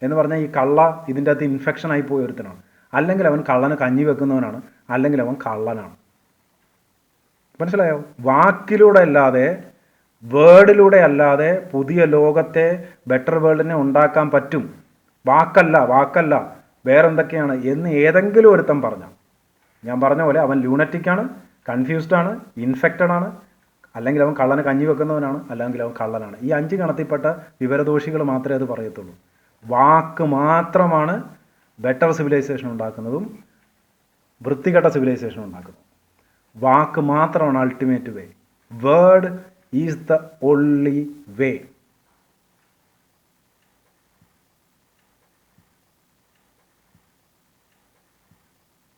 Speaker 1: എന്ന് പറഞ്ഞാൽ ഈ കള്ള ഇതിൻ്റെ അകത്ത് ഇൻഫെക്ഷനായി പോയ ഒരുത്തനാണ്. അല്ലെങ്കിൽ അവൻ കള്ളന് കഞ്ഞി വെക്കുന്നവനാണ്, അല്ലെങ്കിൽ അവൻ കള്ളനാണ്. മനസ്സിലായോ? വാക്കിലൂടെ അല്ലാതെ, വേർഡിലൂടെ അല്ലാതെ പുതിയ ലോകത്തെ ബെറ്റർ വേൾഡിനെ ഉണ്ടാക്കാൻ പറ്റും. വാക്കല്ല വേറെന്തൊക്കെയാണ് എന്ന് ഏതെങ്കിലും ഒരുത്തൻ പറഞ്ഞാൽ, ഞാൻ പറഞ്ഞ പോലെ അവൻ ലൂണറ്റിക്കാണ്, കൺഫ്യൂസ്ഡ് ആണ്, ഇൻഫെക്റ്റഡ് ആണ്, അല്ലെങ്കിൽ അവൻ കള്ളന് കഞ്ഞി വെക്കുന്നവനാണ്, അല്ലെങ്കിൽ അവൻ കള്ളനാണ്. ഈ 5 ഗണത്തിൽപ്പെട്ട വിവരദോഷികൾ മാത്രമേ അത് പറയത്തുള്ളൂ. വാക്ക് മാത്രമാണ് ബെറ്റർ സിവിലൈസേഷൻ ഉണ്ടാക്കുന്നതും വൃത്തികെട്ട സിവിലൈസേഷൻ ഉണ്ടാക്കുന്നതും. വാക്ക് മാത്രമാണ് ultimate way. Word is the only way.